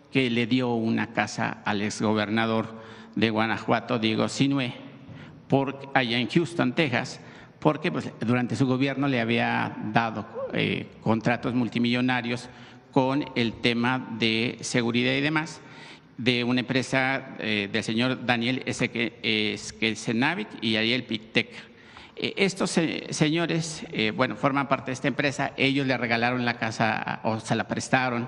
que le dio una casa al exgobernador de Guanajuato, Diego Sinue, allá en Houston, Texas, porque pues, durante su gobierno le había dado contratos multimillonarios con el tema de seguridad y demás, de una empresa del señor Daniel Esquelsenavich y Ariel Pictec. Estos señores, bueno, forman parte de esta empresa, ellos le regalaron la casa o se la prestaron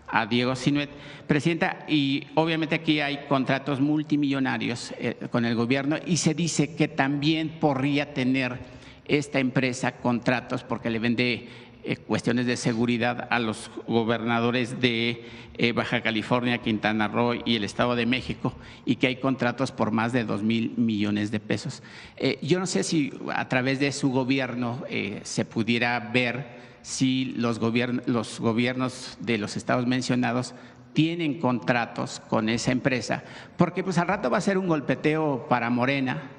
a Diego Sinue. Presidenta, y obviamente aquí hay contratos multimillonarios con el gobierno y se dice que también podría tener esta empresa contratos porque le vende cuestiones de seguridad a los gobernadores de Baja California, Quintana Roo y el Estado de México, y que hay contratos por más de 2,000 millones de pesos. Yo no sé si a través de su gobierno se pudiera ver si los gobiernos de los estados mencionados tienen contratos con esa empresa, porque pues al rato va a ser un golpeteo para Morena,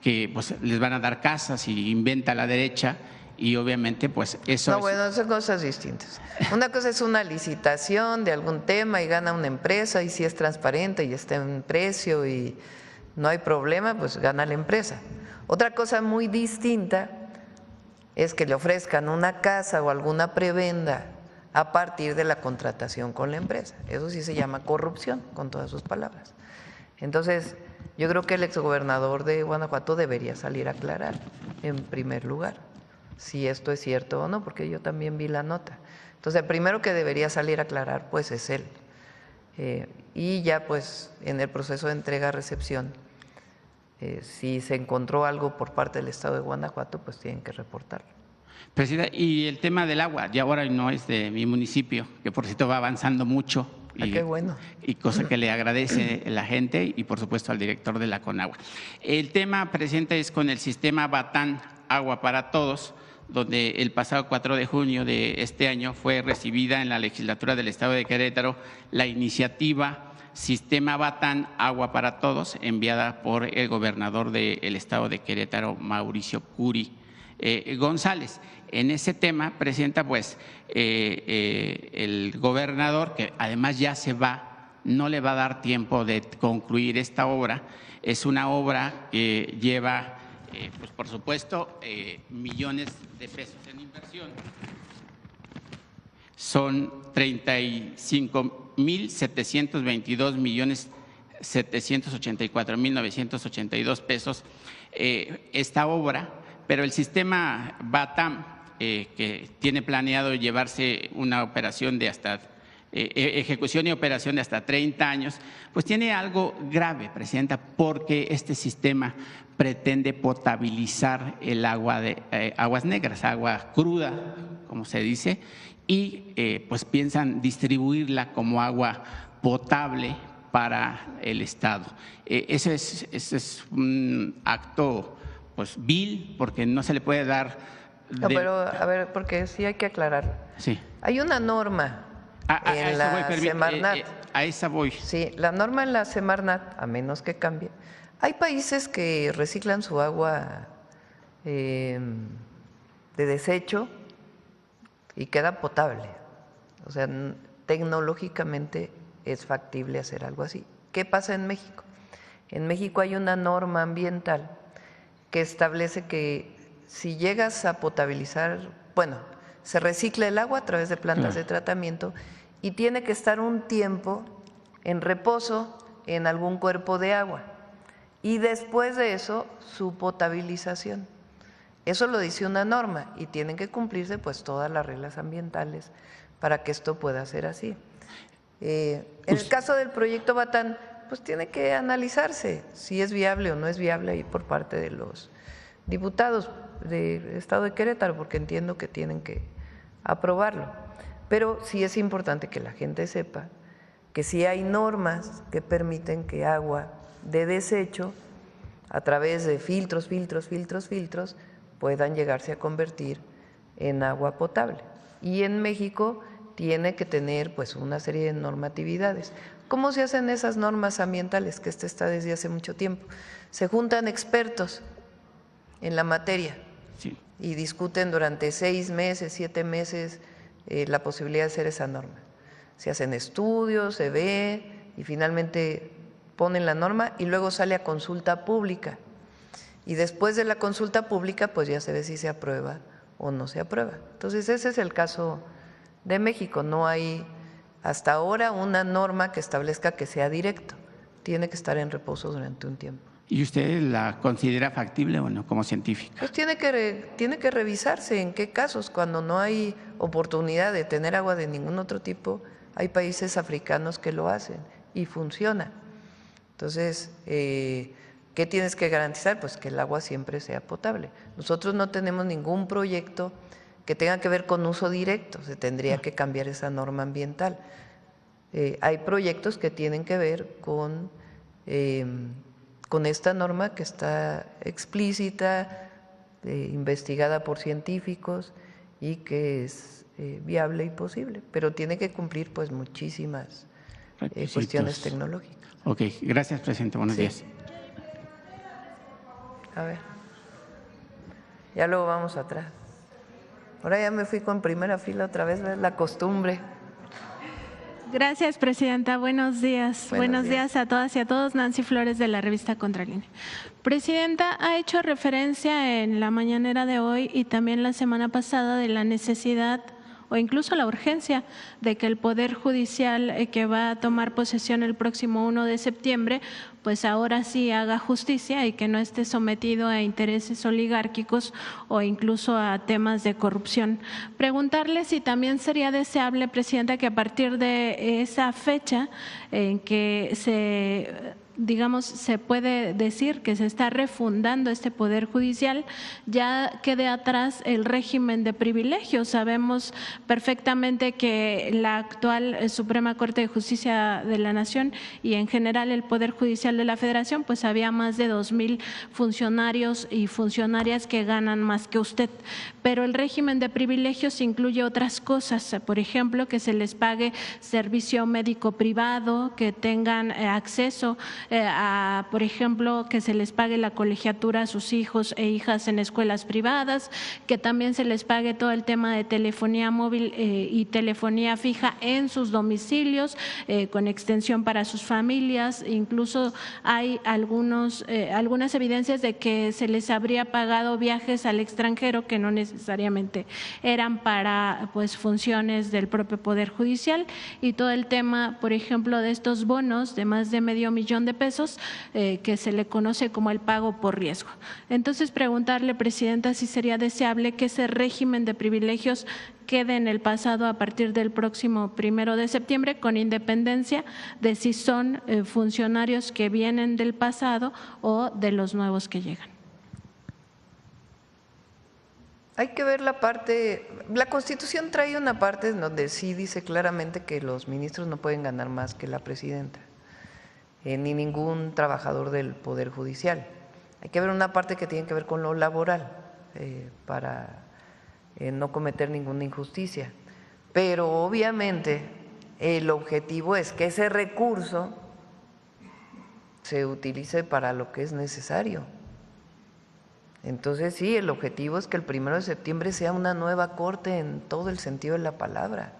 que pues les van a dar casas y inventa la derecha. Y obviamente, pues eso. No, bueno, son cosas distintas. Una cosa es una licitación de algún tema y gana una empresa, y si es transparente y está en precio y no hay problema, pues gana la empresa. Otra cosa muy distinta es que le ofrezcan una casa o alguna prebenda a partir de la contratación con la empresa. Eso sí se llama corrupción, con todas sus palabras. Entonces, yo creo que el exgobernador de Guanajuato debería salir a aclarar, en primer lugar, si esto es cierto o no, porque yo también vi la nota. Entonces, el primero que debería salir a aclarar, pues, es él. Y ya, pues, en el proceso de entrega-recepción, si se encontró algo por parte del Estado de Guanajuato, pues tienen que reportarlo. Presidenta, y el tema del agua, ya ahora no es de mi municipio, que por cierto va avanzando mucho. Qué bueno. Y cosa que le agradece la gente y por supuesto al director de la Conagua. El tema, presidente, es con el sistema Batán Agua para Todos, donde el pasado 4 de junio de este año fue recibida en la legislatura del Estado de Querétaro la iniciativa Sistema Batán Agua para Todos, enviada por el gobernador del Estado de Querétaro, Mauricio Curi González. En ese tema, presidenta, pues el gobernador, que además ya se va, no le va a dar tiempo de concluir esta obra. Es una obra que lleva, pues por supuesto, millones de pesos en inversión. Son 35,722 millones 784,982 pesos esta obra, pero el sistema BATAM, que tiene planeado llevarse una operación de hasta ejecución y operación de hasta 30 años, pues tiene algo grave, Presidenta, porque este sistema pretende potabilizar el agua de aguas negras, agua cruda, como se dice, y pues piensan distribuirla como agua potable para el Estado. Ese es un acto pues vil, porque no se le puede dar… No, pero a ver, porque sí hay que aclarar. Sí. Hay una norma en la Semarnat. A esa voy. Sí, la norma en la Semarnat, a menos que cambie. Hay países que reciclan su agua de desecho y queda potable. O sea, tecnológicamente es factible hacer algo así. ¿Qué pasa en México? En México hay una norma ambiental que establece que si llegas a potabilizar, bueno, se recicla el agua a través de plantas de tratamiento y tiene que estar un tiempo en reposo en algún cuerpo de agua y después de eso su potabilización. Eso lo dice una norma y tienen que cumplirse pues todas las reglas ambientales para que esto pueda ser así. En el caso del proyecto Batán, pues tiene que analizarse si es viable o no es viable ahí por parte de los diputados del Estado de Querétaro, porque entiendo que tienen que aprobarlo. Pero sí es importante que la gente sepa que sí hay normas que permiten que agua de desecho, a través de filtros, puedan llegarse a convertir en agua potable. Y en México tiene que tener pues una serie de normatividades. ¿Cómo se hacen esas normas ambientales? Que está desde hace mucho tiempo. Se juntan expertos en la materia y discuten durante 6 meses, 7 meses la posibilidad de hacer esa norma. Se hacen estudios, se ve y finalmente ponen la norma y luego sale a consulta pública. Y después de la consulta pública pues ya se ve si se aprueba o no se aprueba. Entonces ese es el caso de México. No hay hasta ahora una norma que establezca que sea directo. Tiene que estar en reposo durante un tiempo. ¿Y usted la considera factible o no como científica? Pues tiene que revisarse en qué casos, cuando no hay oportunidad de tener agua de ningún otro tipo, hay países africanos que lo hacen y funciona. Entonces, ¿qué tienes que garantizar? Pues que el agua siempre sea potable. Nosotros no tenemos ningún proyecto que tenga que ver con uso directo, se tendría que cambiar esa norma ambiental. Hay proyectos que tienen que ver con esta norma que está explícita, investigada por científicos y que es viable y posible, pero tiene que cumplir pues muchísimas cuestiones tecnológicas. Ok, gracias, presidente. Buenos días. A ver, ya luego vamos atrás. Ahora ya me fui con primera fila otra vez, ¿ves? La costumbre. Gracias, presidenta. Buenos días. Buenos días a todas y a todos. Nancy Flores, de la revista Contralínea. Presidenta, ha hecho referencia en la mañanera de hoy y también la semana pasada de la necesidad o incluso la urgencia de que el Poder Judicial que va a tomar posesión el próximo 1 de septiembre, pues ahora sí haga justicia y que no esté sometido a intereses oligárquicos o incluso a temas de corrupción. Preguntarle si también sería deseable, presidenta, que a partir de esa fecha en que se puede decir que se está refundando este Poder Judicial, ya quede atrás el régimen de privilegios. Sabemos perfectamente que la actual Suprema Corte de Justicia de la Nación y en general el Poder Judicial de la Federación, pues había más de 2,000 funcionarios y funcionarias que ganan más que usted. Pero el régimen de privilegios incluye otras cosas, por ejemplo, que se les pague servicio médico privado, que tengan acceso por ejemplo, que se les pague la colegiatura a sus hijos e hijas en escuelas privadas, que también se les pague todo el tema de telefonía móvil y telefonía fija en sus domicilios, con extensión para sus familias. Incluso hay algunas evidencias de que se les habría pagado viajes al extranjero que no necesariamente eran para pues funciones del propio Poder Judicial, y todo el tema, por ejemplo, de estos bonos de más de $500,000 de pesos que se le conoce como el pago por riesgo. Entonces, preguntarle, Presidenta, si sería deseable que ese régimen de privilegios quede en el pasado a partir del próximo 1 de septiembre, con independencia de si son funcionarios que vienen del pasado o de los nuevos que llegan. Hay que ver la parte, la Constitución trae una parte en donde sí dice claramente que los ministros no pueden ganar más que la presidenta, ni ningún trabajador del Poder Judicial. Hay que ver una parte que tiene que ver con lo laboral, para no cometer ninguna injusticia. Pero obviamente el objetivo es que ese recurso se utilice para lo que es necesario. Entonces sí, el objetivo es que el 1 de septiembre sea una nueva corte en todo el sentido de la palabra,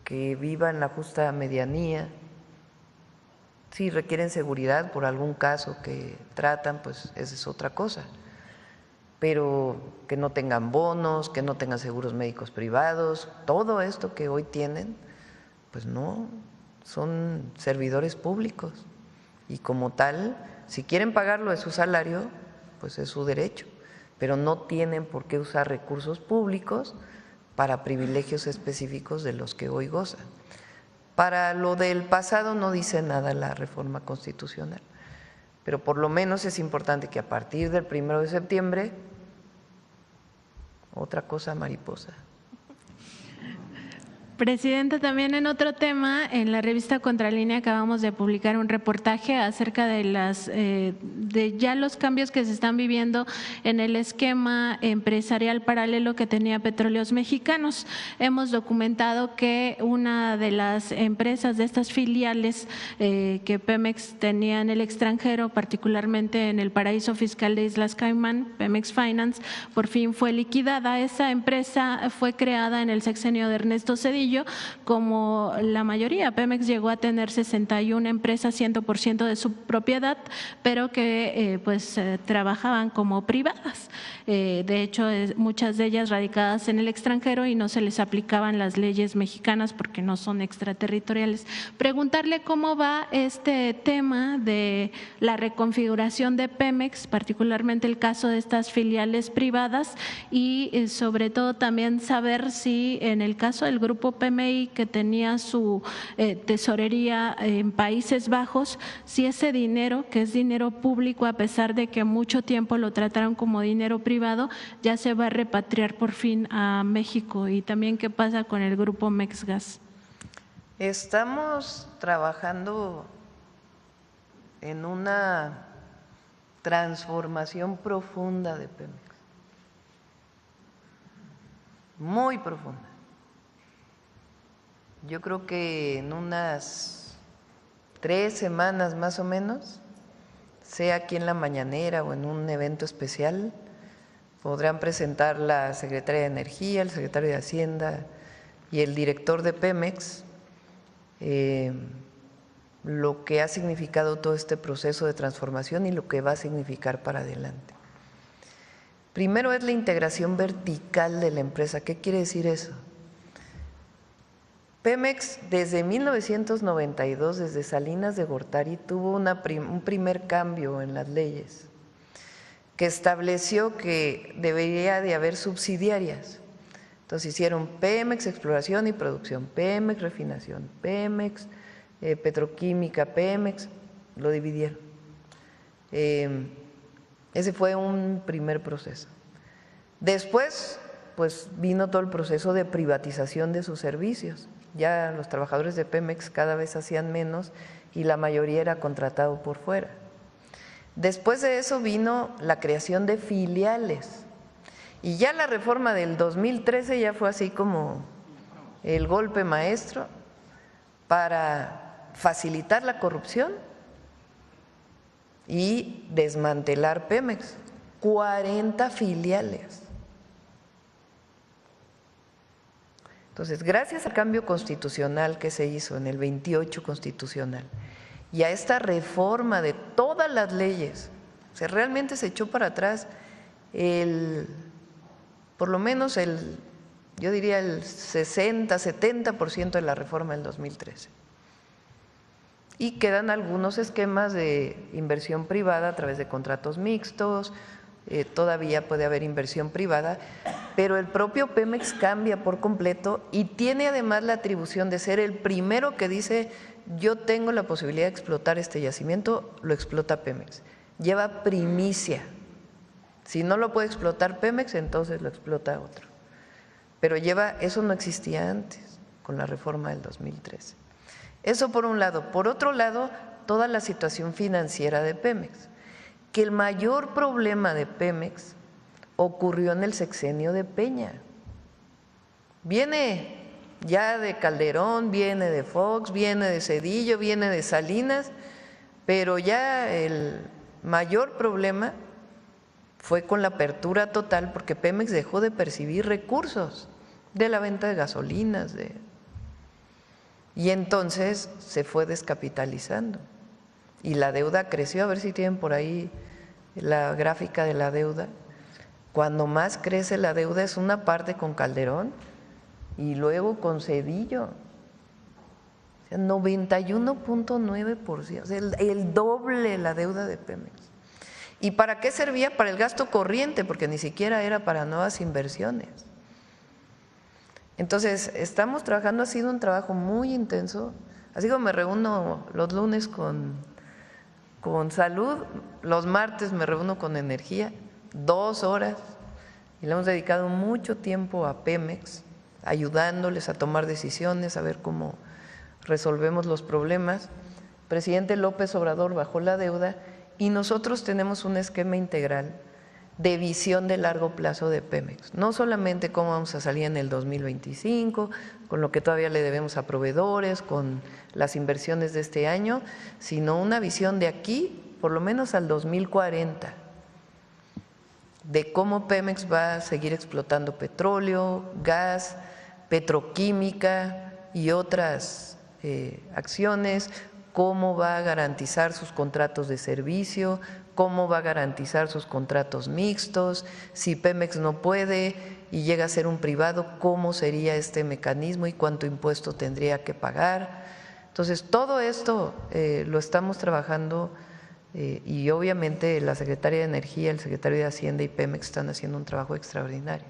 que viva en la justa medianía. Si requieren seguridad por algún caso que tratan, pues esa es otra cosa, pero que no tengan bonos, que no tengan seguros médicos privados, todo esto que hoy tienen, pues no, son servidores públicos y como tal, si quieren pagarlo de su salario, pues es su derecho, pero no tienen por qué usar recursos públicos para privilegios específicos de los que hoy gozan. Para lo del pasado no dice nada la reforma constitucional, pero por lo menos es importante que a partir del 1 de septiembre, otra cosa mariposa. Presidenta, también en otro tema, en la revista Contralínea acabamos de publicar un reportaje acerca de ya los cambios que se están viviendo en el esquema empresarial paralelo que tenía Petróleos Mexicanos. Hemos documentado que una de las empresas de estas filiales que Pemex tenía en el extranjero, particularmente en el paraíso fiscal de Islas Caimán, Pemex Finance, por fin fue liquidada. Esa empresa fue creada en el sexenio de Ernesto Zedillo. Como la mayoría, Pemex llegó a tener 61 empresas 100% de su propiedad, pero que trabajaban como privadas. De hecho, muchas de ellas radicadas en el extranjero y no se les aplicaban las leyes mexicanas porque no son extraterritoriales. Preguntarle cómo va este tema de la reconfiguración de Pemex, particularmente el caso de estas filiales privadas, y sobre todo también saber si en el caso del grupo PMI, que tenía su tesorería en Países Bajos, si ese dinero, que es dinero público, a pesar de que mucho tiempo lo trataron como dinero privado, ya se va a repatriar por fin a México, y también qué pasa con el grupo Mexgas. Estamos trabajando en una transformación profunda de Pemex, muy profunda. Yo creo que en unas 3 semanas más o menos, sea aquí en la mañanera o en un evento especial, podrán presentar la Secretaria de Energía, el Secretario de Hacienda y el director de Pemex lo que ha significado todo este proceso de transformación y lo que va a significar para adelante. Primero es la integración vertical de la empresa. ¿Qué quiere decir eso? Pemex desde 1992, desde Salinas de Gortari, tuvo un primer cambio en las leyes que estableció que debería de haber subsidiarias. Entonces hicieron Pemex Exploración y Producción, Pemex Refinación, Pemex Petroquímica, Pemex, lo dividieron. Ese fue un primer proceso. Después, pues vino todo el proceso de privatización de sus servicios. Ya los trabajadores de Pemex cada vez hacían menos y la mayoría era contratado por fuera. Después de eso vino la creación de filiales y ya la reforma del 2013 ya fue así como el golpe maestro para facilitar la corrupción y desmantelar Pemex. 40 filiales. Entonces, gracias al cambio constitucional que se hizo en el 28 constitucional y a esta reforma de todas las leyes, o sea, realmente se echó para atrás por lo menos yo diría el 60-70% de la reforma del 2013. Y quedan algunos esquemas de inversión privada a través de contratos mixtos, todavía puede haber inversión privada, pero el propio Pemex cambia por completo y tiene además la atribución de ser el primero que dice: yo tengo la posibilidad de explotar este yacimiento, lo explota Pemex. Lleva primicia. Si no lo puede explotar Pemex, entonces lo explota otro. Pero eso no existía antes, con la reforma del 2013. Eso por un lado. Por otro lado, toda la situación financiera de Pemex, que el mayor problema de Pemex ocurrió en el sexenio de Peña. Viene ya de Calderón, viene de Fox, viene de Zedillo, viene de Salinas, pero ya el mayor problema fue con la apertura total, porque Pemex dejó de percibir recursos de la venta de gasolinas, y entonces se fue descapitalizando y la deuda creció. A ver si tienen por ahí la gráfica de la deuda. Cuando más crece la deuda es una parte con Calderón y luego con Zedillo, o sea, 91.9%, o sea, el doble la deuda de Pemex. ¿Y para qué servía? Para el gasto corriente, porque ni siquiera era para nuevas inversiones. Entonces, estamos trabajando, ha sido un trabajo muy intenso. Así como me reúno los lunes con salud, los martes me reúno con energía, 2 horas, y le hemos dedicado mucho tiempo a Pemex, ayudándoles a tomar decisiones, a ver cómo resolvemos los problemas. El presidente López Obrador bajó la deuda y nosotros tenemos un esquema integral de visión de largo plazo de Pemex. No solamente cómo vamos a salir en el 2025, con lo que todavía le debemos a proveedores, con las inversiones de este año, sino una visión de aquí, por lo menos al 2040, de cómo Pemex va a seguir explotando petróleo, gas, petroquímica y otras acciones, cómo va a garantizar sus contratos de servicio, cómo va a garantizar sus contratos mixtos, si Pemex no puede y llega a ser un privado, cómo sería este mecanismo y cuánto impuesto tendría que pagar. Entonces, todo esto lo estamos trabajando y obviamente la Secretaría de Energía, el Secretario de Hacienda y Pemex están haciendo un trabajo extraordinario.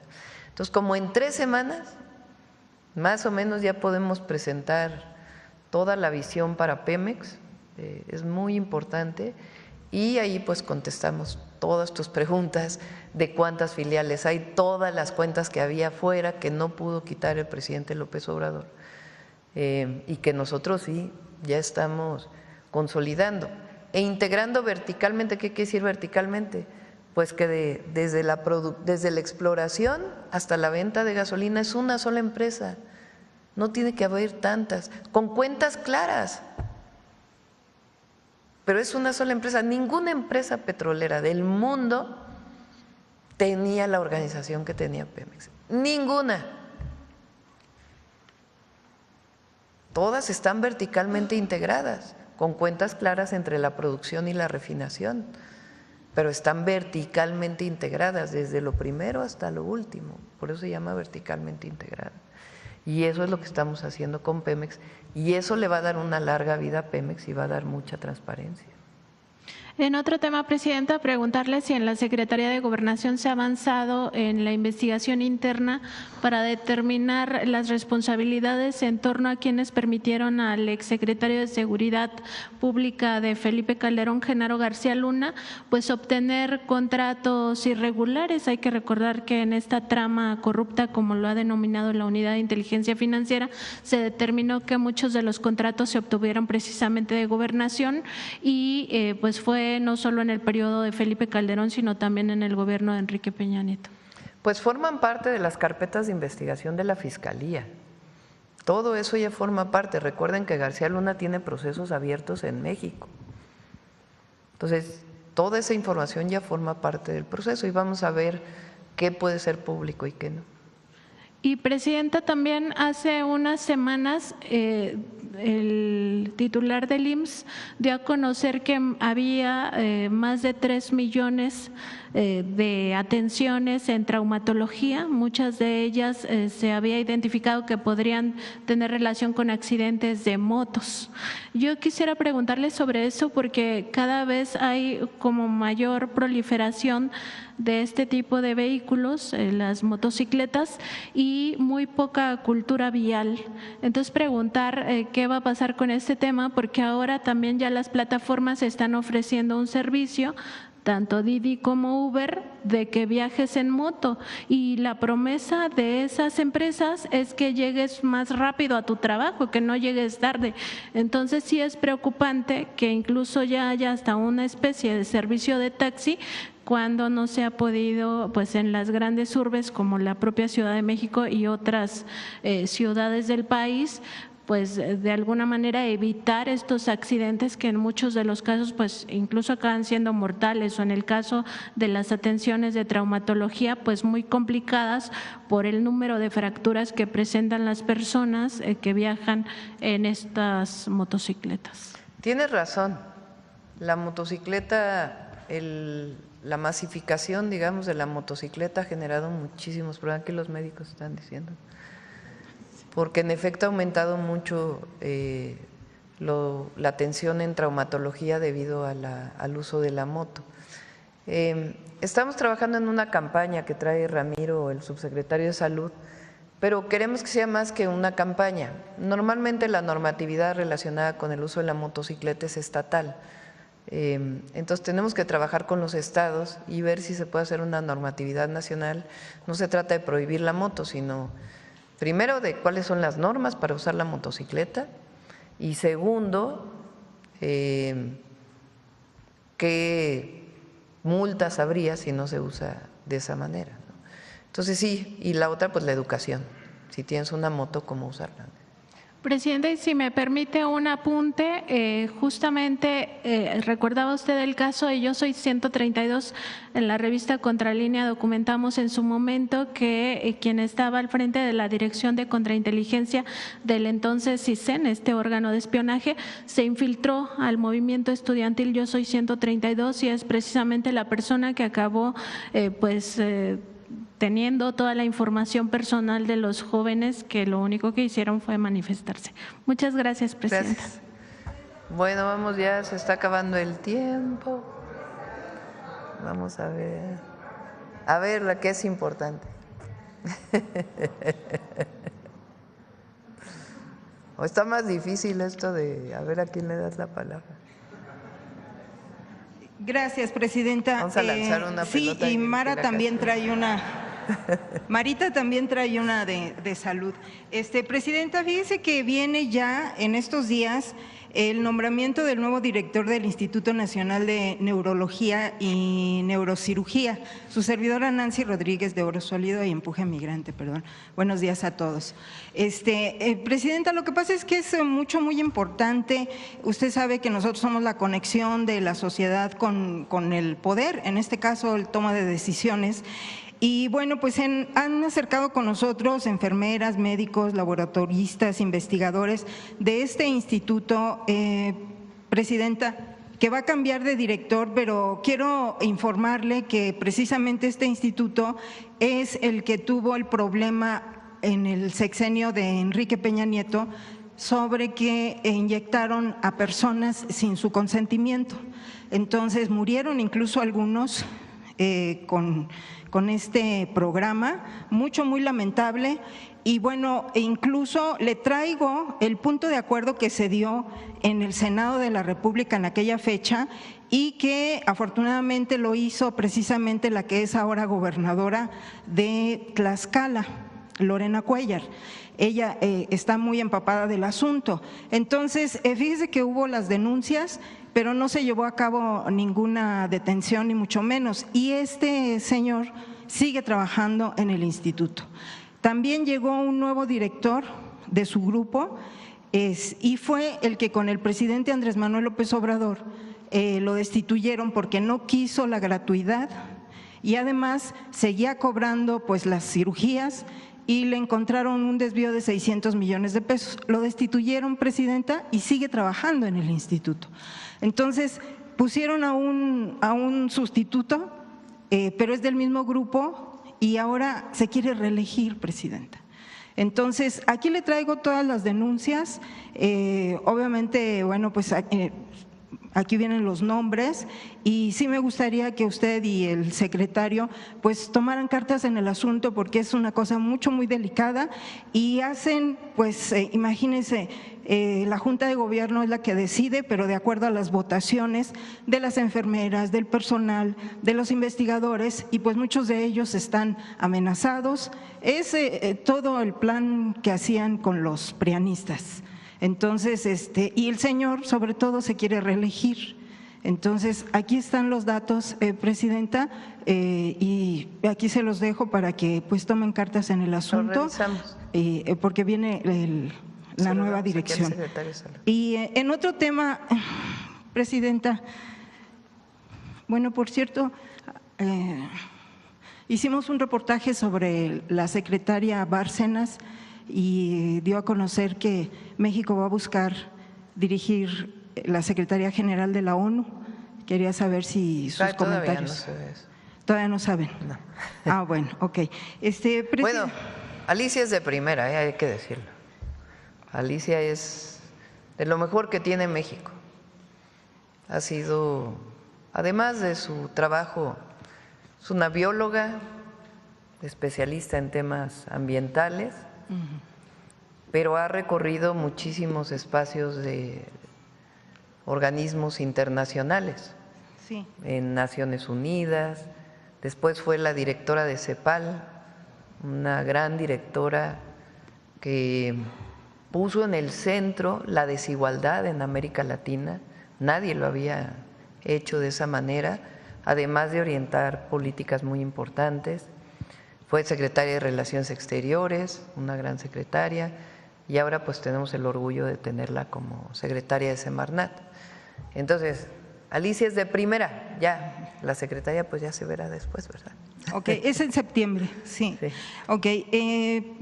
Entonces, como en 3 semanas, más o menos ya podemos presentar toda la visión para Pemex, es muy importante, y ahí pues contestamos todas tus preguntas de cuántas filiales hay, todas las cuentas que había fuera que no pudo quitar el presidente López Obrador y que nosotros sí ya estamos consolidando e integrando verticalmente. ¿Qué quiere decir verticalmente? Pues que desde la exploración hasta la venta de gasolina es una sola empresa, no tiene que haber tantas, con cuentas claras. Pero es una sola empresa. Ninguna empresa petrolera del mundo tenía la organización que tenía Pemex. Ninguna. Todas están verticalmente integradas, con cuentas claras entre la producción y la refinación, pero están verticalmente integradas desde lo primero hasta lo último. Por eso se llama verticalmente integrada. Y eso es lo que estamos haciendo con Pemex, y eso le va a dar una larga vida a Pemex y va a dar mucha transparencia. En otro tema, Presidenta, preguntarle si en la Secretaría de Gobernación se ha avanzado en la investigación interna para determinar las responsabilidades en torno a quienes permitieron al exsecretario de Seguridad Pública de Felipe Calderón, Genaro García Luna, pues obtener contratos irregulares. Hay que recordar que en esta trama corrupta, como lo ha denominado la Unidad de Inteligencia Financiera, se determinó que muchos de los contratos se obtuvieron precisamente de Gobernación y pues fue no solo en el periodo de Felipe Calderón, sino también en el gobierno de Enrique Peña Nieto. Pues forman parte de las carpetas de investigación de la Fiscalía Todo eso ya forma parte. Recuerden que García Luna tiene procesos abiertos en México. Entonces, toda esa información ya forma parte del proceso y vamos a ver qué puede ser público y qué no. Y Presidenta, también hace unas semanas el titular del IMSS dio a conocer que había más de 3 millones de atenciones en traumatología. Muchas de ellas se había identificado que podrían tener relación con accidentes de motos. Yo quisiera preguntarle sobre eso porque cada vez hay como mayor proliferación de este tipo de vehículos, las motocicletas, y muy poca cultura vial. Entonces preguntar qué va a pasar con este tema, porque ahora también ya las plataformas están ofreciendo un servicio, tanto Didi como Uber, de que viajes en moto, y la promesa de esas empresas es que llegues más rápido a tu trabajo, que no llegues tarde. Entonces sí es preocupante que incluso ya haya hasta una especie de servicio de taxi cuando no se ha podido, pues en las grandes urbes como la propia Ciudad de México y otras ciudades del país, pues de alguna manera evitar estos accidentes que en muchos de los casos pues incluso acaban siendo mortales, o en el caso de las atenciones de traumatología pues muy complicadas por el número de fracturas que presentan las personas que viajan en estas motocicletas. Tienes razón, la motocicleta, la masificación, digamos, de la motocicleta ha generado muchísimos problemas que los médicos están diciendo. Porque en efecto ha aumentado mucho la atención en traumatología debido al uso de la moto. Estamos trabajando en una campaña que trae Ramiro, el subsecretario de Salud, pero queremos que sea más que una campaña. Normalmente la normatividad relacionada con el uso de la motocicleta es estatal. Entonces tenemos que trabajar con los estados y ver si se puede hacer una normatividad nacional. No se trata de prohibir la moto, sino primero de cuáles son las normas para usar la motocicleta y segundo, qué multas habría si no se usa de esa manera, ¿no? Entonces sí, y la otra pues la educación, si tienes una moto, cómo usarla. Presidente, si me permite un apunte, justamente recordaba usted el caso de Yo Soy 132, en la revista Contralínea documentamos en su momento que quien estaba al frente de la Dirección de Contrainteligencia del entonces CISEN, este órgano de espionaje, se infiltró al movimiento estudiantil Yo Soy 132 y es precisamente la persona que acabó teniendo toda la información personal de los jóvenes que lo único que hicieron fue manifestarse. Muchas gracias, Presidenta. Gracias. Bueno, vamos ya, se está acabando el tiempo. Vamos a ver la que es importante. ¿O está más difícil esto de a ver a quién le das la palabra? Gracias, Presidenta. Vamos a lanzar una pelota. Sí, y Mara también trae una. Marita también trae una de salud. Presidenta, fíjese que viene ya en estos días el nombramiento del nuevo director del Instituto Nacional de Neurología y Neurocirugía, su servidora Nancy Rodríguez de Oro Sólido y Empuje Migrante, perdón. Buenos días a todos. Presidenta, lo que pasa es que es muy importante. Usted sabe que nosotros somos la conexión de la sociedad con el poder, en este caso el toma de decisiones. Y bueno, pues han acercado con nosotros enfermeras, médicos, laboratoristas, investigadores de este instituto, Presidenta, que va a cambiar de director, pero quiero informarle que precisamente este instituto es el que tuvo el problema en el sexenio de Enrique Peña Nieto sobre que inyectaron a personas sin su consentimiento. Entonces murieron incluso algunos con este programa, muy lamentable. Y bueno, incluso le traigo el punto de acuerdo que se dio en el Senado de la República en aquella fecha y que afortunadamente lo hizo precisamente la que es ahora gobernadora de Tlaxcala, Lorena Cuellar. Ella está muy empapada del asunto. Entonces, fíjese que hubo las denuncias, pero no se llevó a cabo ninguna detención, ni mucho menos. Y este señor sigue trabajando en el instituto. También llegó un nuevo director de su grupo, y fue el que con el presidente Andrés Manuel López Obrador lo destituyeron porque no quiso la gratuidad y además seguía cobrando pues las cirugías y le encontraron un desvío de 600 millones de pesos. Lo destituyeron, presidenta, y sigue trabajando en el instituto. Entonces, pusieron a un sustituto, pero es del mismo grupo y ahora se quiere reelegir, presidenta. Entonces, aquí le traigo todas las denuncias, obviamente, bueno, pues aquí vienen los nombres y sí me gustaría que usted y el secretario pues tomaran cartas en el asunto porque es una cosa muy delicada y hacen, pues imagínense, la Junta de Gobierno es la que decide, pero de acuerdo a las votaciones de las enfermeras, del personal, de los investigadores y pues muchos de ellos están amenazados. Es todo el plan que hacían con los prianistas. Entonces, y el señor sobre todo se quiere reelegir. Entonces, aquí están los datos, presidenta, y aquí se los dejo para que pues tomen cartas en el asunto, porque viene la nueva dirección. Y en otro tema, presidenta, bueno, por cierto, hicimos un reportaje sobre la secretaria Bárcenas y dio a conocer que México va a buscar dirigir la Secretaría General de la ONU. Quería saber si sus comentarios… Todavía no sé eso. ¿Todavía no saben? No. Ah, bueno, ok. Bueno, Alicia es de primera, hay que decirlo. Alicia es de lo mejor que tiene México. Ha sido, además de su trabajo, es una bióloga, especialista en temas ambientales, pero ha recorrido muchísimos espacios de organismos internacionales, sí, en Naciones Unidas, después fue la directora de CEPAL, una gran directora que puso en el centro la desigualdad en América Latina, nadie lo había hecho de esa manera, además de orientar políticas muy importantes. Fue secretaria de Relaciones Exteriores, una gran secretaria, y ahora pues tenemos el orgullo de tenerla como secretaria de Semarnat. Entonces, Alicia es de primera, ya, la secretaria pues ya se verá después, ¿verdad? Ok, es en septiembre, sí. Ok,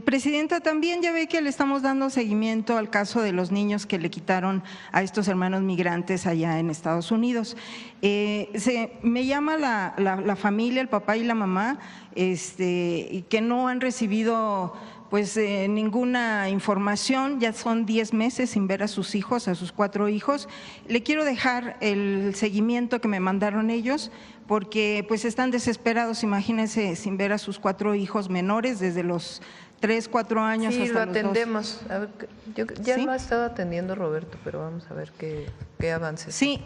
presidenta, también ya ve que le estamos dando seguimiento al caso de los niños que le quitaron a estos hermanos migrantes allá en Estados Unidos. Me llama la familia, el papá y la mamá, que no han recibido pues ninguna información, ya son 10 meses sin ver a sus hijos, a sus 4 hijos. Le quiero dejar el seguimiento que me mandaron ellos, porque pues están desesperados, imagínense, sin ver a sus 4 hijos menores desde los 3, 4 años sí, hasta lo los atendemos. 2. A ver, ya ¿Sí? lo ha estado atendiendo Roberto, pero vamos a ver qué avances. Sí,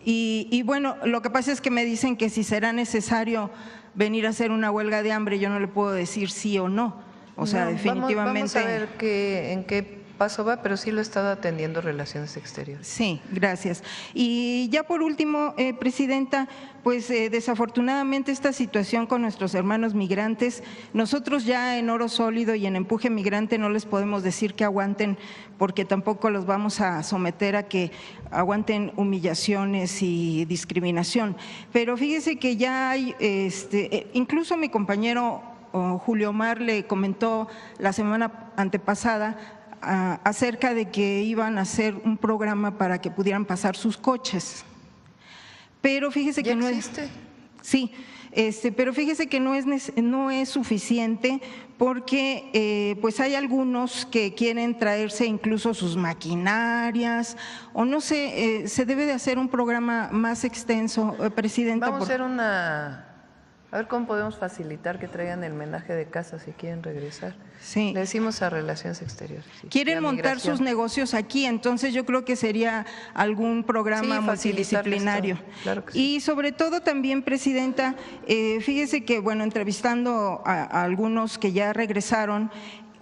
y bueno, lo que pasa es que me dicen que si será necesario venir a hacer una huelga de hambre, yo no le puedo decir sí o no. O sea, no, definitivamente… Vamos a ver en qué paso va, pero sí lo he estado atendiendo Relaciones Exteriores. Sí, gracias. Y ya por último, presidenta, pues desafortunadamente esta situación con nuestros hermanos migrantes, nosotros ya en Oro Sólido y en Empuje Migrante no les podemos decir que aguanten, porque tampoco los vamos a someter a que aguanten humillaciones y discriminación. Pero fíjese que ya hay, incluso mi compañero Julio Omar le comentó la semana antepasada acerca de que iban a hacer un programa para que pudieran pasar sus coches. Pero fíjese que no existe. Sí, pero fíjese que no es suficiente, porque pues hay algunos que quieren traerse incluso sus maquinarias, o no sé, se debe de hacer un programa más extenso, presidenta. Vamos a hacer a ver cómo podemos facilitar que traigan el menaje de casa si quieren regresar. Sí. Le decimos a Relaciones Exteriores. Sí. Quieren montar sus negocios aquí, entonces yo creo que sería algún programa multidisciplinario. Claro que sí. Y sobre todo también, presidenta, fíjese que, bueno, entrevistando a algunos que ya regresaron,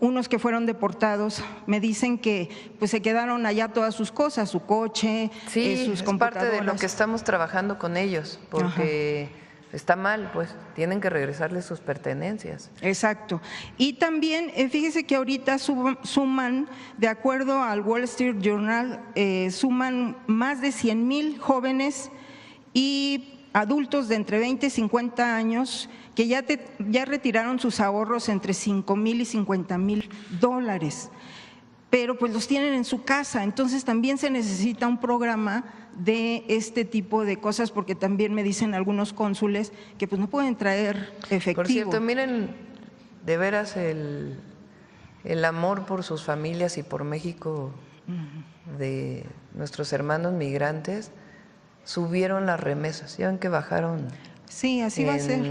unos que fueron deportados, me dicen que pues se quedaron allá todas sus cosas, su coche, sí, sus es computadoras. parte de lo que estamos trabajando con ellos, porque… Ajá. está mal, pues tienen que regresarle sus pertenencias. Exacto. Y también, fíjese que ahorita suman, de acuerdo al Wall Street Journal, suman más de 100,000 jóvenes y adultos de entre 20 y 50 años que ya retiraron sus ahorros entre 5,000 y 50,000 dólares, pero pues los tienen en su casa. Entonces también se necesita un programa de este tipo de cosas, porque también me dicen algunos cónsules que pues no pueden traer efectivo. Por cierto, miren de veras el amor por sus familias y por México de nuestros hermanos migrantes. Subieron las remesas, ya ven que bajaron. Sí, así va a ser.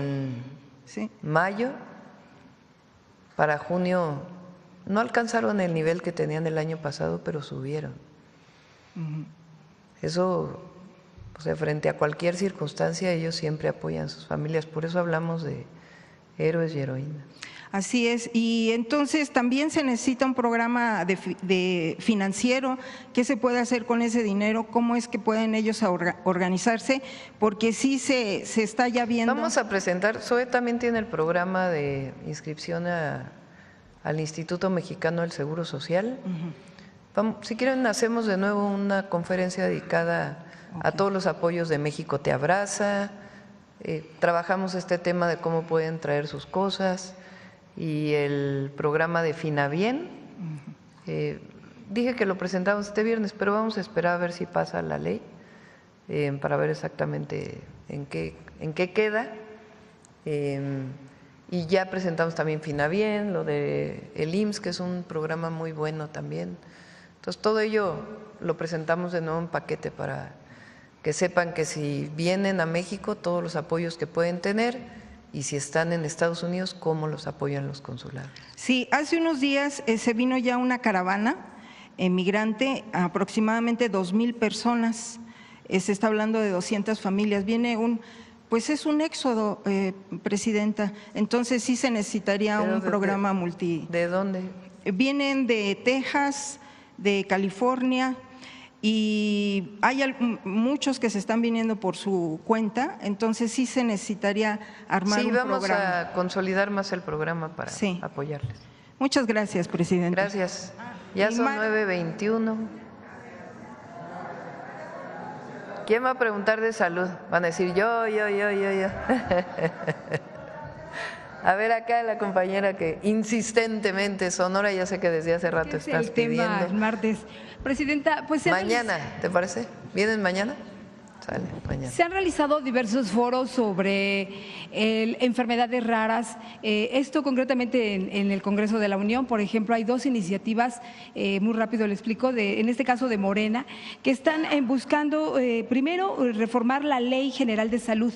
Sí. Mayo, para junio no alcanzaron el nivel que tenían el año pasado, pero subieron. Eso, o sea, frente a cualquier circunstancia, ellos siempre apoyan a sus familias. Por eso hablamos de héroes y heroínas. Así es, y entonces también se necesita un programa de financiero. ¿Qué se puede hacer con ese dinero? ¿Cómo es que pueden ellos organizarse? Porque sí se está ya viendo. Vamos a presentar, SOE también tiene el programa de inscripción al Instituto Mexicano del Seguro Social. Si quieren, hacemos de nuevo una conferencia dedicada a todos los apoyos de México Te Abraza. Trabajamos este tema de cómo pueden traer sus cosas. Y el programa de Finabien, dije que lo presentamos este viernes, pero vamos a esperar a ver si pasa la ley para ver exactamente en qué queda. Y ya presentamos también Finabien, lo de el IMSS, que es un programa muy bueno también. Entonces todo ello lo presentamos de nuevo en paquete para que sepan que si vienen a México, todos los apoyos que pueden tener. Y si están en Estados Unidos, ¿cómo los apoyan los consulados? Sí, hace unos días se vino ya una caravana migrante, aproximadamente 2,000 personas, se está hablando de 200 familias. Viene pues es un éxodo, Presidenta, entonces sí se necesitaría un programa multi… ¿De dónde? Vienen de Texas, de California, y hay muchos que se están viniendo por su cuenta, entonces sí se necesitaría armar un programa. Sí, vamos a consolidar más el programa para apoyarles. Muchas gracias, Presidenta. Gracias. Ya son 9:21. ¿Quién va a preguntar de salud? Van a decir yo. A ver, acá la compañera que insistentemente, Sonora, ya sé que desde hace rato estás pidiendo. Tema el martes. Presidenta, pues… Mañana, ¿te parece? ¿Vienen mañana? Sale, mañana. Se han realizado diversos foros sobre enfermedades raras. Esto concretamente en el Congreso de la Unión, por ejemplo, hay 2 iniciativas, muy rápido le explico, en este caso de Morena, que están buscando, primero, reformar la Ley General de Salud.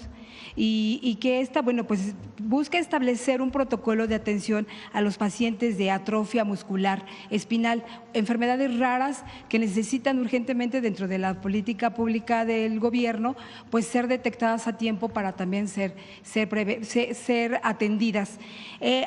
Y que esta, bueno, pues busca establecer un protocolo de atención a los pacientes de atrofia muscular espinal, enfermedades raras que necesitan urgentemente dentro de la política pública del gobierno, pues ser detectadas a tiempo para también ser atendidas.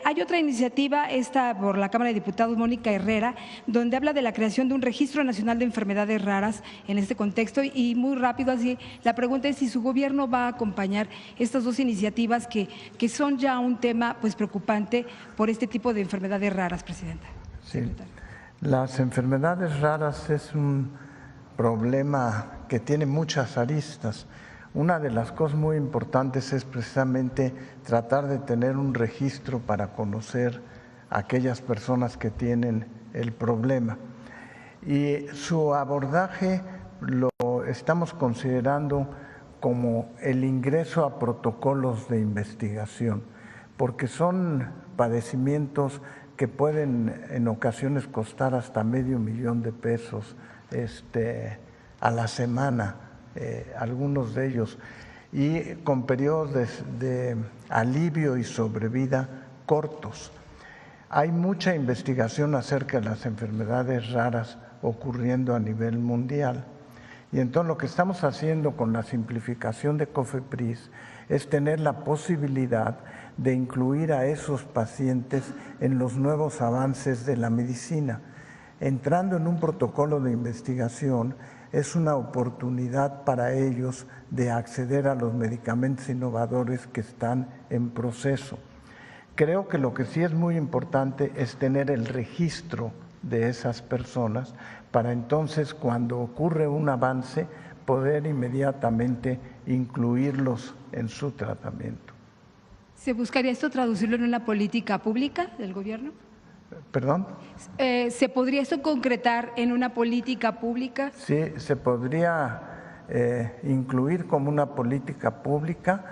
Hay otra iniciativa, esta por la Cámara de Diputados, Mónica Herrera, donde habla de la creación de un registro nacional de enfermedades raras en este contexto, y muy rápido así, la pregunta es si su gobierno va a acompañar estas 2 iniciativas que son ya un tema pues preocupante por este tipo de enfermedades raras, Presidenta. Sí. Las enfermedades raras es un problema que tiene muchas aristas. Una de las cosas muy importantes es precisamente tratar de tener un registro para conocer a aquellas personas que tienen el problema. Y su abordaje lo estamos considerando como el ingreso a protocolos de investigación, porque son padecimientos que pueden en ocasiones costar hasta $500,000 a la semana, algunos de ellos, y con periodos de alivio y sobrevida cortos. Hay mucha investigación acerca de las enfermedades raras ocurriendo a nivel mundial. Y entonces lo que estamos haciendo con la simplificación de COFEPRIS es tener la posibilidad de incluir a esos pacientes en los nuevos avances de la medicina. Entrando en un protocolo de investigación, es una oportunidad para ellos de acceder a los medicamentos innovadores que están en proceso. Creo que lo que sí es muy importante es tener el registro de esas personas para entonces, cuando ocurre un avance, poder inmediatamente incluirlos en su tratamiento. ¿Se buscaría esto traducirlo en una política pública del gobierno? ¿Perdón? ¿Se podría esto concretar en una política pública? Sí, se podría incluir como una política pública,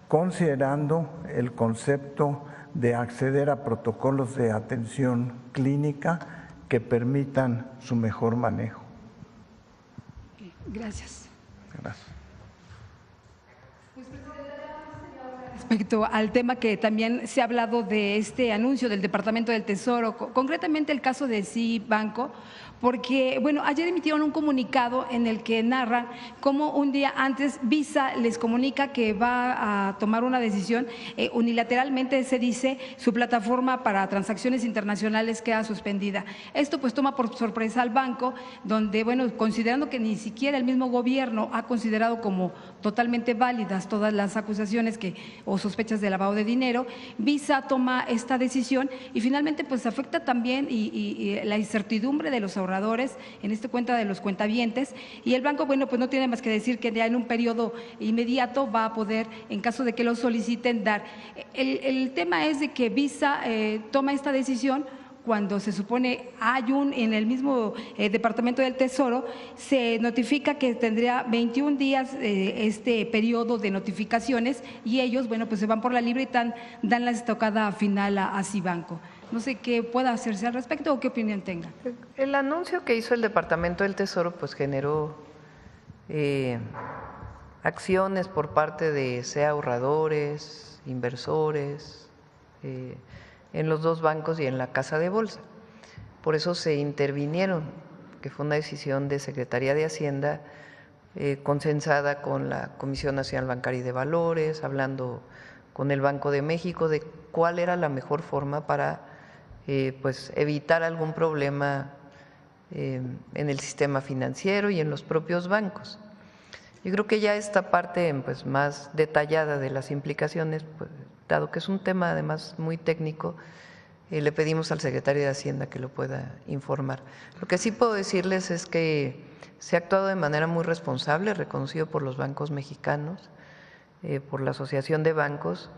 considerando el concepto de acceder a protocolos de atención clínica que permitan su mejor manejo. Gracias. Gracias. Respecto al tema que también se ha hablado de este anuncio del Departamento del Tesoro, concretamente el caso de Cibanco, porque, bueno, ayer emitieron un comunicado en el que narran cómo un día antes Visa les comunica que va a tomar una decisión, unilateralmente se dice, su plataforma para transacciones internacionales queda suspendida. Esto pues toma por sorpresa al banco, donde, bueno, considerando que ni siquiera el mismo gobierno ha considerado como totalmente válidas todas las acusaciones o sospechas de lavado de dinero, Visa toma esta decisión y finalmente pues afecta también y la incertidumbre de los ahorradores en esta cuenta de los cuentavientes, y el banco, bueno, pues no tiene más que decir que ya en un periodo inmediato va a poder, en caso de que lo soliciten, dar. El tema es de que Visa toma esta decisión cuando se supone en el mismo Departamento del Tesoro se notifica que tendría 21 días este periodo de notificaciones, y ellos, bueno, pues se van por la libre y dan la estocada final a Cibanco. No sé qué pueda hacerse al respecto o qué opinión tenga. El anuncio que hizo el Departamento del Tesoro pues generó acciones por parte de ahorradores, inversores, en los dos bancos y en la casa de bolsa. Por eso se intervinieron, que fue una decisión de Secretaría de Hacienda consensada con la Comisión Nacional Bancaria y de Valores, hablando con el Banco de México de cuál era la mejor forma para pues evitar algún problema en el sistema financiero y en los propios bancos. Yo creo que ya esta parte pues más detallada de las implicaciones, pues, dado que es un tema además muy técnico, le pedimos al secretario de Hacienda que lo pueda informar. Lo que sí puedo decirles es que se ha actuado de manera muy responsable, reconocido por los bancos mexicanos, por la Asociación de Bancos,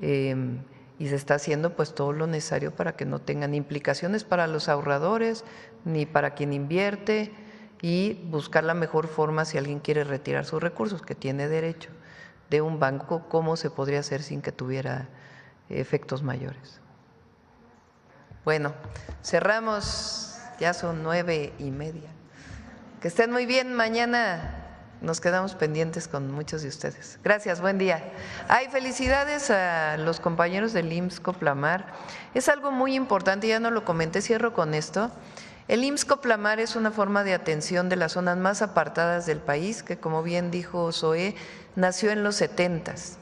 y se está haciendo pues todo lo necesario para que no tengan implicaciones para los ahorradores ni para quien invierte, y buscar la mejor forma si alguien quiere retirar sus recursos, que tiene derecho, de un banco, cómo se podría hacer sin que tuviera efectos mayores. Bueno, cerramos, ya son 9:30. Que estén muy bien, mañana nos quedamos pendientes con muchos de ustedes. Gracias, buen día. Felicidades a los compañeros del IMSS Coplamar. Es algo muy importante, ya no lo comenté, cierro con esto. El IMSS Coplamar es una forma de atención de las zonas más apartadas del país, que como bien dijo Zoé, nació en los 70s.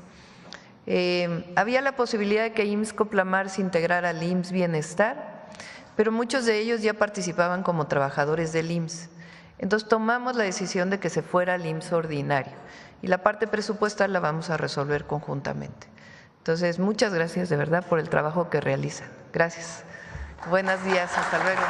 Había la posibilidad de que IMSS Coplamar se integrara al IMSS Bienestar, pero muchos de ellos ya participaban como trabajadores del IMSS. Entonces tomamos la decisión de que se fuera al IMSS ordinario, y la parte presupuestal la vamos a resolver conjuntamente. Entonces, muchas gracias de verdad por el trabajo que realizan. Gracias. Buenos días, hasta luego.